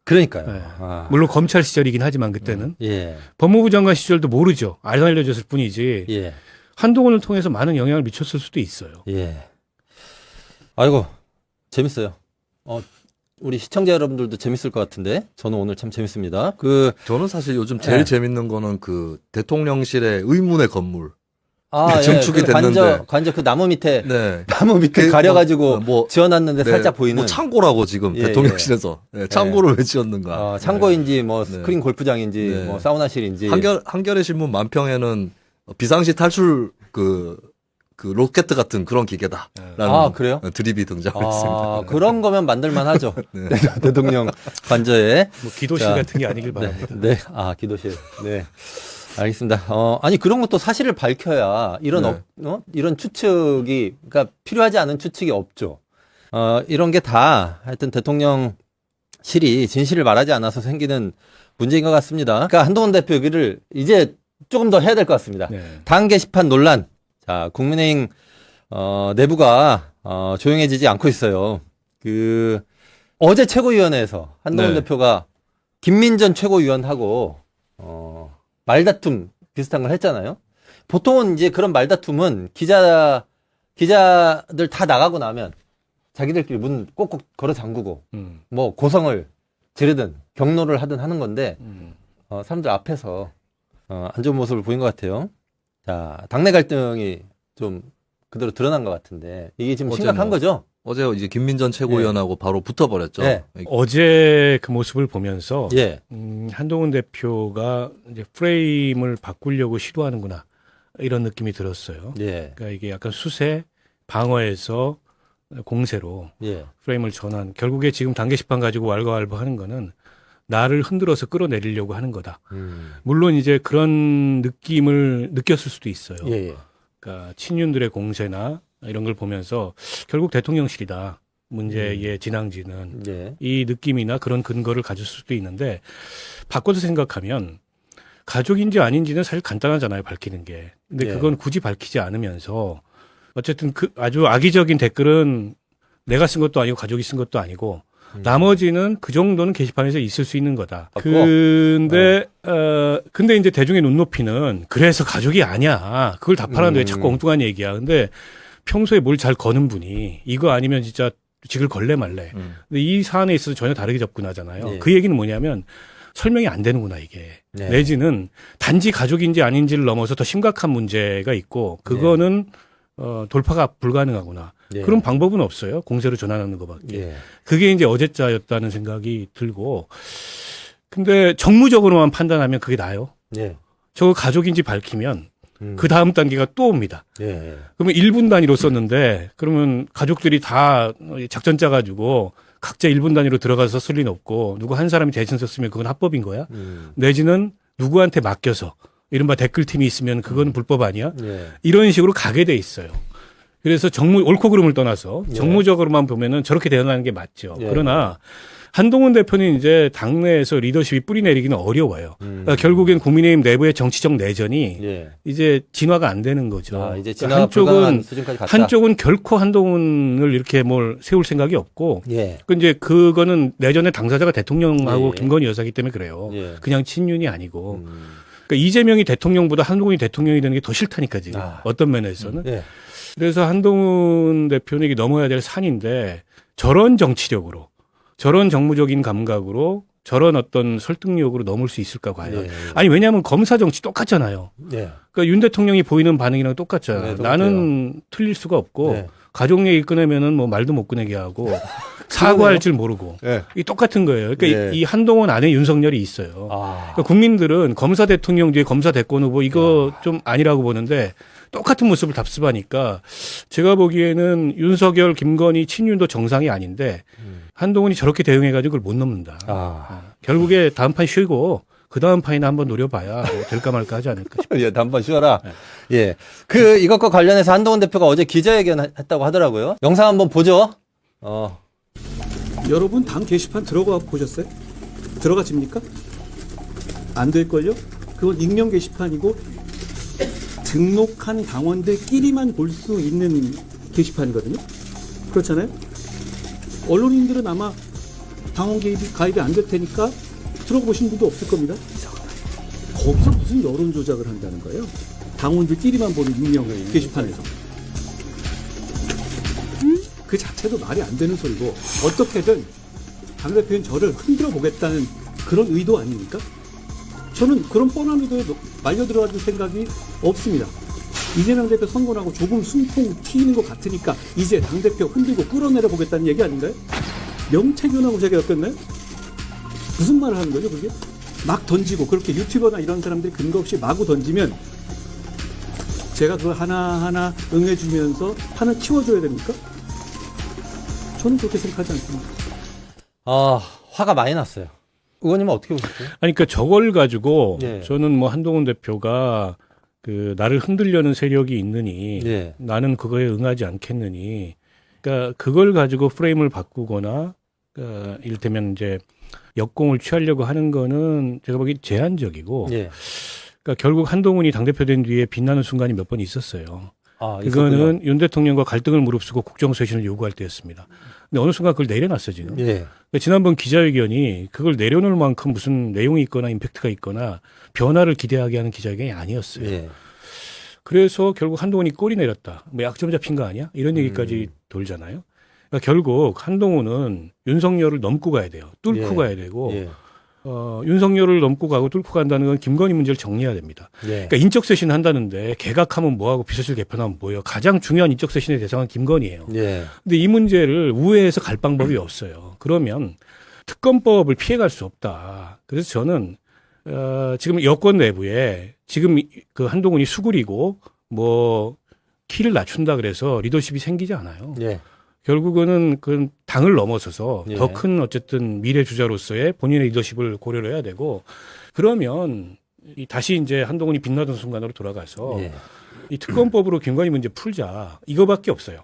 그러니까요. 네. 아. 물론 검찰 시절이긴 하지만 그때는 예. 법무부 장관 시절도 모르죠. 안 알려졌을 뿐이지. 예. 한동훈을 통해서 많은 영향을 미쳤을 수도 있어요. 예. 아이고, 재밌어요. 우리 시청자 여러분들도 재밌을 것 같은데, 저는 오늘 참 재밌습니다. 저는 사실 요즘 제일 네. 재밌는 거는 그 대통령실의 의문의 건물. 아, 증축이 그 됐는데. 관저 그 나무 밑에, 네. 나무 밑에 그 가려가지고 뭐 지어놨는데 네, 살짝 보이는. 뭐 창고라고 지금 예, 대통령실에서 네, 창고를 왜 지었는가. 창고인지 뭐 네. 스크린 골프장인지 네. 뭐 사우나실인지. 한겨레 신문 만평에는 비상시 탈출 그 로켓 같은 그런 기계다라는 아, 그래요? 드립이 등장하고 아, 있습니다. 그런 거면 만들만 하죠. 네. 대통령 관저에. 뭐 기도실 자, 같은 게 아니길 바랍니다. 네. 아, 기도실. 네. 알겠습니다. 아니, 그런 것도 사실을 밝혀야 이런, 네. 이런 추측이, 그러니까 필요하지 않은 추측이 없죠. 이런 게 다 하여튼 대통령실이 진실을 말하지 않아서 생기는 문제인 것 같습니다. 그러니까 한동훈 대표 얘기를 이제 조금 더 해야 될 것 같습니다. 네. 당 게시판 논란. 자, 국민의힘, 내부가, 조용해지지 않고 있어요. 어제 최고위원회에서 한동훈 네. 대표가 김민전 최고위원하고, 말다툼 비슷한 걸 했잖아요. 보통은 이제 그런 말다툼은 기자들 다 나가고 나면 자기들끼리 문 꼭꼭 걸어 잠그고, 뭐 고성을 지르든 경로를 하든 하는 건데, 사람들 앞에서, 안 좋은 모습을 보인 것 같아요. 자, 당내 갈등이 좀 그대로 드러난 것 같은데, 이게 지금 어제 심각한 뭐 거죠? 어제 이제 김민전 최고위원하고 바로 붙어버렸죠. 네. 어제 그 모습을 보면서 예. 한동훈 대표가 이제 프레임을 바꾸려고 시도하는구나 이런 느낌이 들었어요. 예. 그러니까 이게 약간 수세 방어에서 공세로 예. 프레임을 전환. 결국에 지금 당 게시판 가지고 왈가왈부하는 거는 나를 흔들어서 끌어내리려고 하는 거다. 물론 이제 그런 느낌을 느꼈을 수도 있어요. 예. 예. 그러니까 친윤들의 공세나 이런 걸 보면서 결국 대통령실이다. 문제의 진앙지는 예. 이 느낌이나 그런 근거를 가질 수도 있는데 바꿔서 생각하면 가족인지 아닌지는 사실 간단하잖아요. 밝히는 게. 근데 예. 그건 굳이 밝히지 않으면서 어쨌든 그 아주 악의적인 댓글은 내가 쓴 것도 아니고 가족이 쓴 것도 아니고 나머지는 그 정도는 게시판에서 있을 수 있는 거다. 근데 이제 대중의 눈높이는 그래서 가족이 아니야. 그걸 답하라는데 왜 자꾸 엉뚱한 얘기야. 근데 평소에 뭘 잘 거는 분이 이거 아니면 진짜 직을 걸래 말래. 근데 이 사안에 있어서 전혀 다르게 접근하잖아요. 예. 그 얘기는 뭐냐면 설명이 안 되는구나 이게. 네. 내지는 단지 가족인지 아닌지를 넘어서 더 심각한 문제가 있고 그거는 돌파가 불가능하구나. 예. 그런 방법은 없어요. 공세로 전환하는 것밖에. 예. 그게 이제 어제자였다는 생각이 들고. 근데 정무적으로만 판단하면 그게 나아요. 예. 저거 가족인지 밝히면 그 다음 단계가 또 옵니다. 예. 그러면 1분 단위로 썼는데 그러면 가족들이 다 작전 짜가지고 각자 1분 단위로 들어가서 쓸 리는 없고 누구 한 사람이 대신 썼으면 그건 합법인 거야. 내지는 누구한테 맡겨서 이른바 댓글팀이 있으면 그건 불법 아니야. 예. 이런 식으로 가게 돼 있어요. 그래서 옳고 그름을 떠나서 정무적으로만 보면은 저렇게 대응하는 게 맞죠. 예. 그러나 한동훈 대표는 이제 당내에서 리더십이 뿌리내리기는 어려워요. 그러니까 결국엔 국민의힘 내부의 정치적 내전이 예. 이제 진화가 안 되는 거죠. 아, 이제 그러니까 진화가 불가능한 수준까지 갔다. 한쪽은 결코 한동훈을 이렇게 뭘 세울 생각이 없고, 예. 이제 그거는 내전의 당사자가 대통령하고 예. 김건희 여사기 때문에 그래요. 예. 그냥 친윤이 아니고. 그러니까 이재명이 대통령보다 한동훈이 대통령이 되는 게 더 싫다니까 지금 어떤 면에서는. 예. 그래서 한동훈 대표는 이게 넘어야 될 산인데 저런 정치력으로, 저런 정무적인 감각으로, 저런 어떤 설득력으로 넘을 수 있을까 과연. 예. 아니 왜냐하면 검사 정치 똑같잖아요. 예. 그러니까 윤 대통령이 보이는 반응이랑 똑같잖아요. 네, 똑같아요. 나는 틀릴 수가 없고 네. 가족 얘기 꺼내면은 뭐 말도 못 꺼내게 하고 사과할 줄 모르고 예. 이 똑같은 거예요. 그러니까 네. 이 한동훈 안에 윤석열이 있어요. 아. 그러니까 국민들은 검사 대통령 뒤에 검사 대권 후보 이거 좀 아니라고 보는데 똑같은 모습을 답습하니까 제가 보기에는 윤석열, 김건희, 친윤도 정상이 아닌데 한동훈이 저렇게 대응해가지고 그걸 못 넘는다. 결국에 다음 판 쉬고 그 다음 판이나 한번 노려봐야 뭐 될까 말까 하지 않을까 싶어요. 예, 한번 쉬어라. 예. 이것과 관련해서 한동훈 대표가 어제 기자회견 했다고 하더라고요. 영상 한번 보죠. 여러분 당 게시판 들어가 보셨어요? 들어가집니까? 안 될걸요? 그건 익명 게시판이고 등록한 당원들끼리만 볼 수 있는 게시판이거든요. 그렇잖아요? 언론인들은 아마 당원 가입이 안 될 테니까 들어보신 분도 없을 겁니다. 거기서 무슨 여론 조작을 한다는 거예요? 당원들끼리만 보는 익명 게시판에서. 그 자체도 말이 안 되는 소리고 어떻게든 당대표는 저를 흔들어 보겠다는 그런 의도 아닙니까? 저는 그런 뻔한 의도에 말려 들어갈 생각이 없습니다. 이재명 대표 선거하고 조금 숨통 튀는 것 같으니까 이제 당대표 흔들고 끌어내려 보겠다는 얘기 아닌가요? 명태균하고 제가 엮였나요? 무슨 말을 하는 거죠, 그게? 막 던지고 그렇게 유튜버나 이런 사람들이 근거 없이 마구 던지면 제가 그걸 하나하나 응해주면서 판을 키워줘야 됩니까? 저는 그렇게 생각하지 않습니다. 화가 많이 났어요. 의원님은 어떻게 보셨어요? 아니, 그러니까 저걸 가지고 예. 저는 뭐 한동훈 대표가 그 나를 흔들려는 세력이 있느니 예. 나는 그거에 응하지 않겠느니, 그러니까 그걸 가지고 프레임을 바꾸거나 이를테면 이제 역공을 취하려고 하는 거는 제가 보기 제한적이고, 예. 그러니까 결국 한동훈이 당대표 된 뒤에 빛나는 순간이 몇 번 있었어요. 그거는 윤 대통령과 갈등을 무릅쓰고 국정쇄신을 요구할 때였습니다. 근데 어느 순간 그걸 내려놨어 지금. 예. 그러니까 지난번 기자회견이 그걸 내려놓을 만큼 무슨 내용이 있거나 임팩트가 있거나 변화를 기대하게 하는 기자회견이 아니었어요. 예. 그래서 결국 한동훈이 꼴이 내렸다. 뭐 약점 잡힌 거 아니야? 이런 얘기까지 돌잖아요. 그러니까 결국 한동훈은 윤석열을 넘고 가야 돼요. 뚫고 예. 가야 되고, 예. 윤석열을 넘고 가고 뚫고 간다는 건 김건희 문제를 정리해야 됩니다. 예. 그러니까 인적 쇄신 한다는데 개각하면 뭐하고 비서실 개편하면 뭐예요? 가장 중요한 인적 쇄신의 대상은 김건희예요. 예. 근데 이 문제를 우회해서 갈 방법이 없어요. 그러면 특검법을 피해갈 수 없다. 그래서 저는 지금 여권 내부에 지금 그 한동훈이 수구리고 뭐 키를 낮춘다 그래서 리더십이 생기지 않아요. 예. 결국은 그 당을 넘어서서 예. 더 큰 어쨌든 미래 주자로서의 본인의 리더십을 고려를 해야 되고, 그러면 다시 이제 한동훈이 빛나던 순간으로 돌아가서 예. 이 특검법으로 김건희 문제 풀자, 이거밖에 없어요.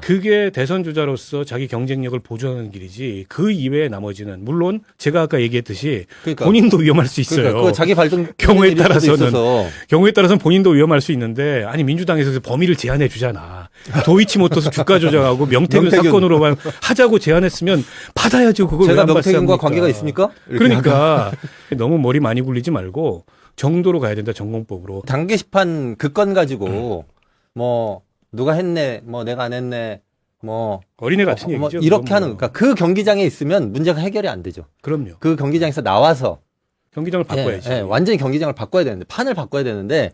그게 대선 주자로서 자기 경쟁력을 보존하는 길이지, 그 이외의 나머지는 물론 제가 아까 얘기했듯이 그러니까, 본인도 위험할 수 있어요. 그러니까 그 자기 발등 경우에 일일 수도 따라서는 있어서. 경우에 따라서는 본인도 위험할 수 있는데, 아니 민주당에서 범위를 제한해 주잖아. 도이치모터스 주가 조작하고 명태균 사건으로만 하자고 제안했으면 받아야죠. 그걸 제가 왜안 명태균과 받습니까? 관계가 있습니까? 이렇게 그러니까 너무 머리 많이 굴리지 말고 정도로 가야 된다. 전공법으로. 당 게시판 그 건 가지고 뭐 누가 했네, 뭐 내가 안 했네, 뭐 어린애 같은 뭐 얘기죠. 이렇게 그건 하는, 뭐. 그러니까 그 경기장에 있으면 문제가 해결이 안 되죠. 그럼요. 그 경기장에서 나와서 경기장을 바꿔야지. 완전히 경기장을 바꿔야 되는데, 판을 바꿔야 되는데,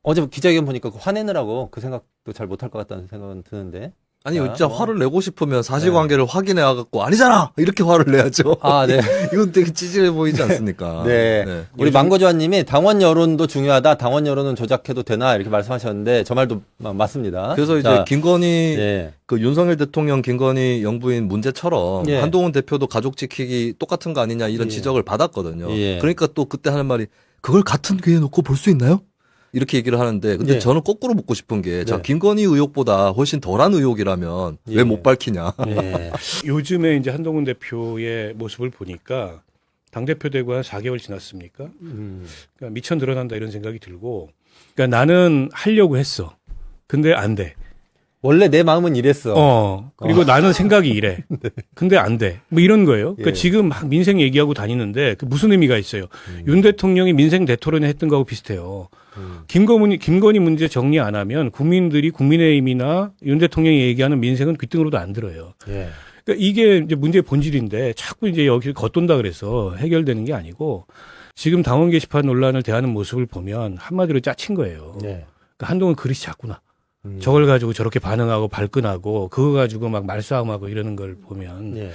어제 기자회견 보니까 그 화내느라고 그 생각도 잘 못할 것 같다는 생각은 드는데. 아니 자, 진짜 뭐. 화를 내고 싶으면 사실관계를 확인해 와갖고 아니잖아 이렇게 화를 내야죠. 네. 이건 되게 찌질해 보이지 않습니까? 네. 우리 망고조아님이 당원 여론도 중요하다. 당원 여론은 조작해도 되나 이렇게 말씀하셨는데 저 말도 맞습니다. 그래서 이제 자, 김건희 예. 그 윤석열 대통령 김건희 영부인 문제처럼 예. 한동훈 대표도 가족 지키기 똑같은 거 아니냐 이런 예. 지적을 받았거든요. 예. 그러니까 또 그때 하는 말이 그걸 같은 귀에 놓고 볼 수 있나요? 이렇게 얘기를 하는데 근데 예. 저는 거꾸로 묻고 싶은 게 자 네. 김건희 의혹보다 훨씬 덜한 의혹이라면 예. 왜 못 밝히냐? 예. 요즘에 이제 한동훈 대표의 모습을 보니까 당대표 되고 한 4개월 지났습니까? 그러니까 미천 드러난다 이런 생각이 들고, 그러니까 나는 하려고 했어. 근데 안 돼. 원래 내 마음은 이랬어. 그리고 나는 생각이 이래. 근데 안 돼. 뭐 이런 거예요. 그러니까 예. 지금 막 민생 얘기하고 다니는데 그 무슨 의미가 있어요? 윤 대통령이 민생 대토론회 했던 거하고 비슷해요. 김건희 문제 정리 안 하면 국민들이 국민의힘이나 윤 대통령이 얘기하는 민생은 귓등으로도 안 들어요. 예. 그러니까 이게 이제 문제의 본질인데 자꾸 이제 여기 겉돈다 그래서 해결되는 게 아니고, 지금 당원 게시판 논란을 대하는 모습을 보면 한마디로 짜친 거예요. 예. 그러니까 한동훈 그릇이 작구나. 저걸 가지고 저렇게 반응하고 발끈하고 그거 가지고 막 말싸움하고 이러는 걸 보면 예.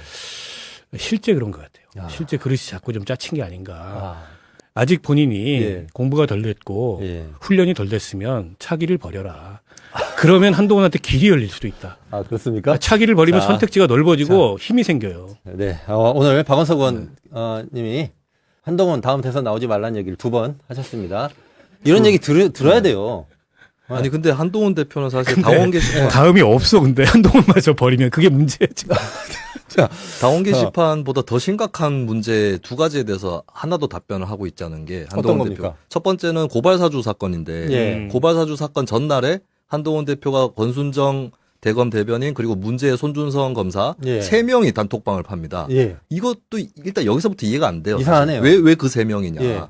실제 그런 것 같아요. 아. 실제 그릇이 자꾸 좀 짜친 게 아닌가. 아. 아직 본인이 예. 공부가 덜 됐고 예. 훈련이 덜 됐으면 차기를 버려라. 그러면 한동훈한테 길이 열릴 수도 있다. 그렇습니까? 그러니까 차기를 버리면 자. 선택지가 넓어지고 힘이 생겨요. 네. 오늘 박원석 의원님이 한동훈 다음 대선 나오지 말라는 얘기를 2번 하셨습니다. 이런 얘기 들어야 돼요. 아니 근데 한동훈 대표는 사실 당원 게시판 다음이 없어. 근데 한동훈마저 버리면 그게 문제지. 당원 게시판보다 더 심각한 문제 두 가지에 대해서 하나도 답변을 하고 있지 않은 게 어떤 한동훈 겁니까? 대표. 첫 번째는 고발사주 사건인데 예. 고발사주 사건 전날에 한동훈 대표가 권순정 대검 대변인 그리고 문제의 손준성 검사 예. 3명이 단톡방을 팝니다. 예. 이것도 일단 여기서부터 이해가 안 돼요. 이상하네요. 왜 그 3명이냐. 예.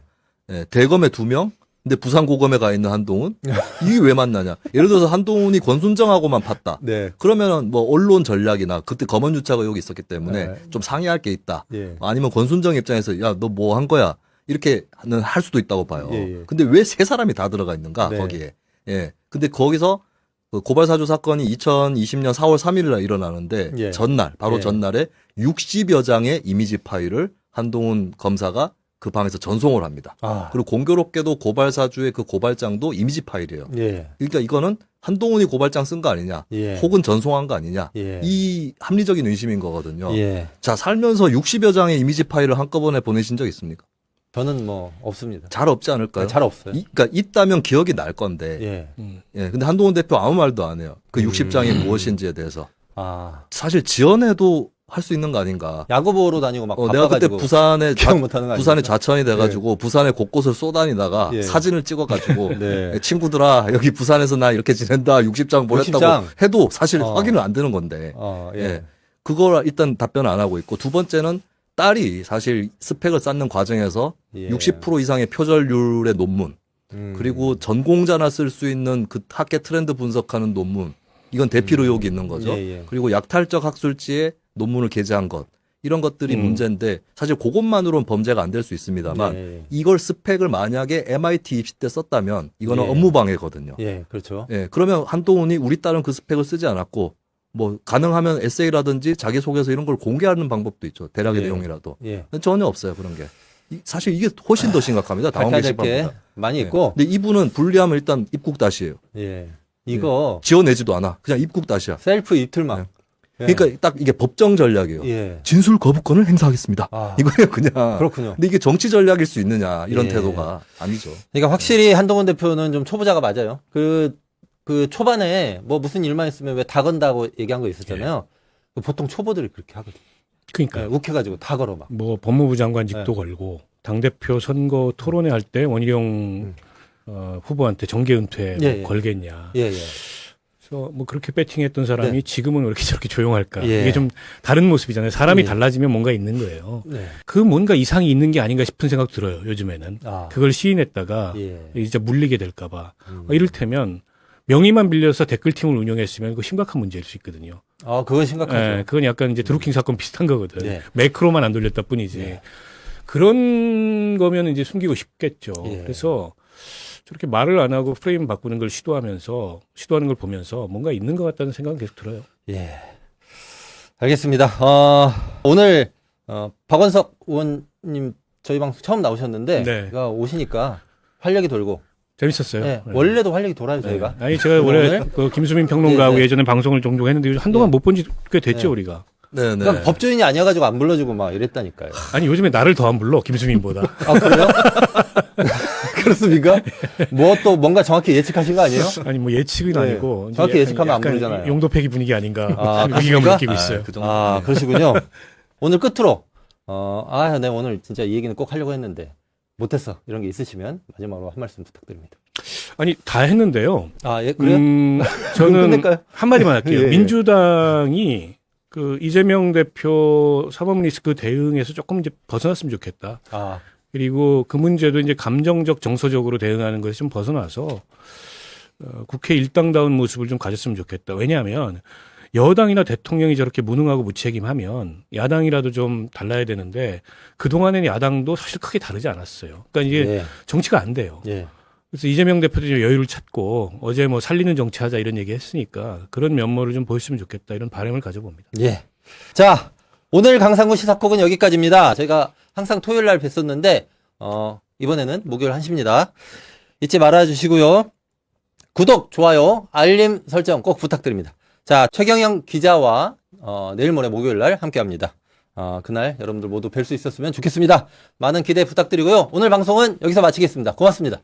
예, 대검에 2명, 근데 부산고검에 가 있는 한동훈? 이게 왜 만나냐. 예를 들어서 한동훈이 권순정하고만 팠다. 네. 그러면은 뭐 언론 전략이나 그때 검언유착 의혹이 있었기 때문에 네. 좀 상의할 게 있다. 예. 아니면 권순정 입장에서 야, 너 뭐 한 거야? 이렇게는 할 수도 있다고 봐요. 예, 예. 근데 왜 3사람이 다 들어가 있는가, 네. 거기에. 예. 근데 거기서 그 고발사주 사건이 2020년 4월 3일 날 일어나는데 예. 전날, 바로 예. 전날에 60여 장의 이미지 파일을 한동훈 검사가 그 방에서 전송을 합니다. 아. 그리고 공교롭게도 고발사주의 그 고발장도 이미지 파일이에요. 예. 그러니까 이거는 한동훈이 고발장 쓴 거 아니냐, 예. 혹은 전송한 거 아니냐, 예. 이 합리적인 의심인 거거든요. 예. 자, 살면서 60여 장의 이미지 파일을 한꺼번에 보내신 적 있습니까? 저는 뭐 없습니다. 잘 없지 않을까요? 잘 없어요. 그러니까 있다면 기억이 날 건데. 예. 예. 근데 한동훈 대표 아무 말도 안 해요. 그 60장이 무엇인지에 대해서. 아. 사실 지원해도 할 수 있는 거 아닌가. 야구 보러 다니고 막 내가 그때 바빠가지고 부산에 기억 못하는 거 아닙니까? 부산에 좌천이 돼가지고 부산의 곳곳을 쏘다니다가 예. 사진을 찍어가지고 네. 친구들아 여기 부산에서 나 이렇게 지낸다 60장 보냈다고 60장? 해도 사실 어. 확인은 안 되는 건데. 예. 예. 그걸 일단 답변 안 하고 있고 두 번째는 딸이 사실 스펙을 쌓는 과정에서 예. 60% 이상의 표절률의 논문 그리고 전공자나 쓸 수 있는 그 학계 트렌드 분석하는 논문 이건 대필 의혹이 있는 거죠. 예, 예. 그리고 약탈적 학술지에 논문을 게재한 것 이런 것들이 문제인데 사실 그것만으로는 범죄가 안 될 수 있습니다만 예. 이걸 스펙을 만약에 MIT 입시 때 썼다면 이거는 예. 업무방해거든요. 예, 그렇죠. 예, 그러면 한동훈이 우리 딸은 그 스펙을 쓰지 않았고 뭐 가능하면 에세이라든지 자기소개서 이런 걸 공개하는 방법도 있죠. 대략의 예. 내용이라도. 예. 전혀 없어요 그런 게. 사실 이게 훨씬 더 심각합니다. 당원 밝혀야 될 게 게시판보다. 많이 예. 있고. 근데 이분은 불리하면 일단 입국 다시예요. 예. 이거 지어내지도 않아. 그냥 입국 다시야. 셀프 이틀망. 예. 그러니까 딱 이게 법정 전략이에요. 예. 진술 거부권을 행사하겠습니다. 아. 이거예요 그냥. 그렇군요. 근데 이게 정치 전략일 수 있느냐 이런 예. 태도가 아니죠. 그러니까 확실히 한동훈 대표는 좀 초보자가 맞아요. 그 초반에 뭐 무슨 일만 있으면 왜 다 건다고 얘기한 거 있었잖아요. 보통 초보들이 그렇게 하거든요. 그러니까 예, 욱해가지고 다 걸어 막. 뭐 법무부 장관직도 네. 걸고 당대표 선거 토론회 할 때 원희룡 후보한테 정계 은퇴 뭐 예, 예. 걸겠냐. 예, 예. 그래서 뭐 그렇게 배팅했던 사람이 네. 지금은 왜 이렇게 저렇게 조용할까. 예. 이게 좀 다른 모습이잖아요. 사람이 예. 달라지면 뭔가 있는 거예요. 네. 그 뭔가 이상이 있는 게 아닌가 싶은 생각 들어요. 요즘에는. 아. 그걸 시인했다가 예. 이제 물리게 될까 봐. 이를테면 명의만 빌려서 댓글팀을 운영했으면 그거 심각한 문제일 수 있거든요. 아, 그건 심각하죠. 예, 그건 약간 이제 드루킹 사건 비슷한 거거든. 네. 매크로만 안 돌렸다 뿐이지. 네. 그런 거면 이제 숨기고 싶겠죠. 예. 그래서 저렇게 말을 안 하고 프레임 바꾸는 걸 시도하는 걸 보면서 뭔가 있는 것 같다는 생각은 계속 들어요. 예. 알겠습니다. 오늘, 박원석 의원님 저희 방송 처음 나오셨는데, 네. 오시니까 활력이 돌고, 재밌었어요. 예, 네. 원래도 활력이 돌아요, 네. 저희가. 아니 제가 원래 오늘? 그 김수민 평론가하고 네, 네. 예전에 방송을 종종 했는데 한동안 네. 못 본 지 꽤 됐죠 네. 우리가. 네네. 그러니까 법조인이 아니어가지고 안 불러주고 막 이랬다니까요. 아니 요즘에 나를 더 안 불러 김수민보다. 아, 그래요? 그렇습니까? 뭐 또 뭔가 정확히 예측하신 거 아니에요? 아니 뭐 예측은 네. 아니고 정확히 이제 예측하면 안 약간 부르잖아요. 용도폐기 분위기 아닌가 아, 하는 위기감을 그렇습니까? 느끼고 있어요. 그 정도. 아, 그러시군요. 오늘 끝으로, 내가 오늘 진짜 이 얘기는 꼭 하려고 했는데, 못했어. 이런 게 있으시면 마지막으로 한 말씀 부탁드립니다. 아니 다 했는데요. 아, 예, 그래요? 저는 끝낼까요? 한마디만 할게요. 예, 예. 민주당이 그 이재명 대표 사법 리스크 대응에서 조금 이제 벗어났으면 좋겠다. 아, 그리고 그 문제도 이제 감정적 정서적으로 대응하는 것이 좀 벗어나서 국회 일당다운 모습을 좀 가졌으면 좋겠다. 왜냐하면 여당이나 대통령이 저렇게 무능하고 무책임하면 야당이라도 좀 달라야 되는데 그동안에는 야당도 사실 크게 다르지 않았어요. 그러니까 이게 예, 정치가 안 돼요. 예. 그래서 이재명 대표도 좀 여유를 찾고 어제 뭐 살리는 정치하자 이런 얘기 했으니까 그런 면모를 좀 보였으면 좋겠다 이런 바람을 가져봅니다. 예. 자, 오늘 강상구 시사콕은 여기까지입니다. 저희가 항상 토요일 날 뵀었는데, 이번에는 목요일 1시입니다. 잊지 말아주시고요. 구독, 좋아요, 알림 설정 꼭 부탁드립니다. 자, 최경영 기자와, 내일 모레 목요일 날 함께 합니다. 그날 여러분들 모두 뵐 수 있었으면 좋겠습니다. 많은 기대 부탁드리고요. 오늘 방송은 여기서 마치겠습니다. 고맙습니다.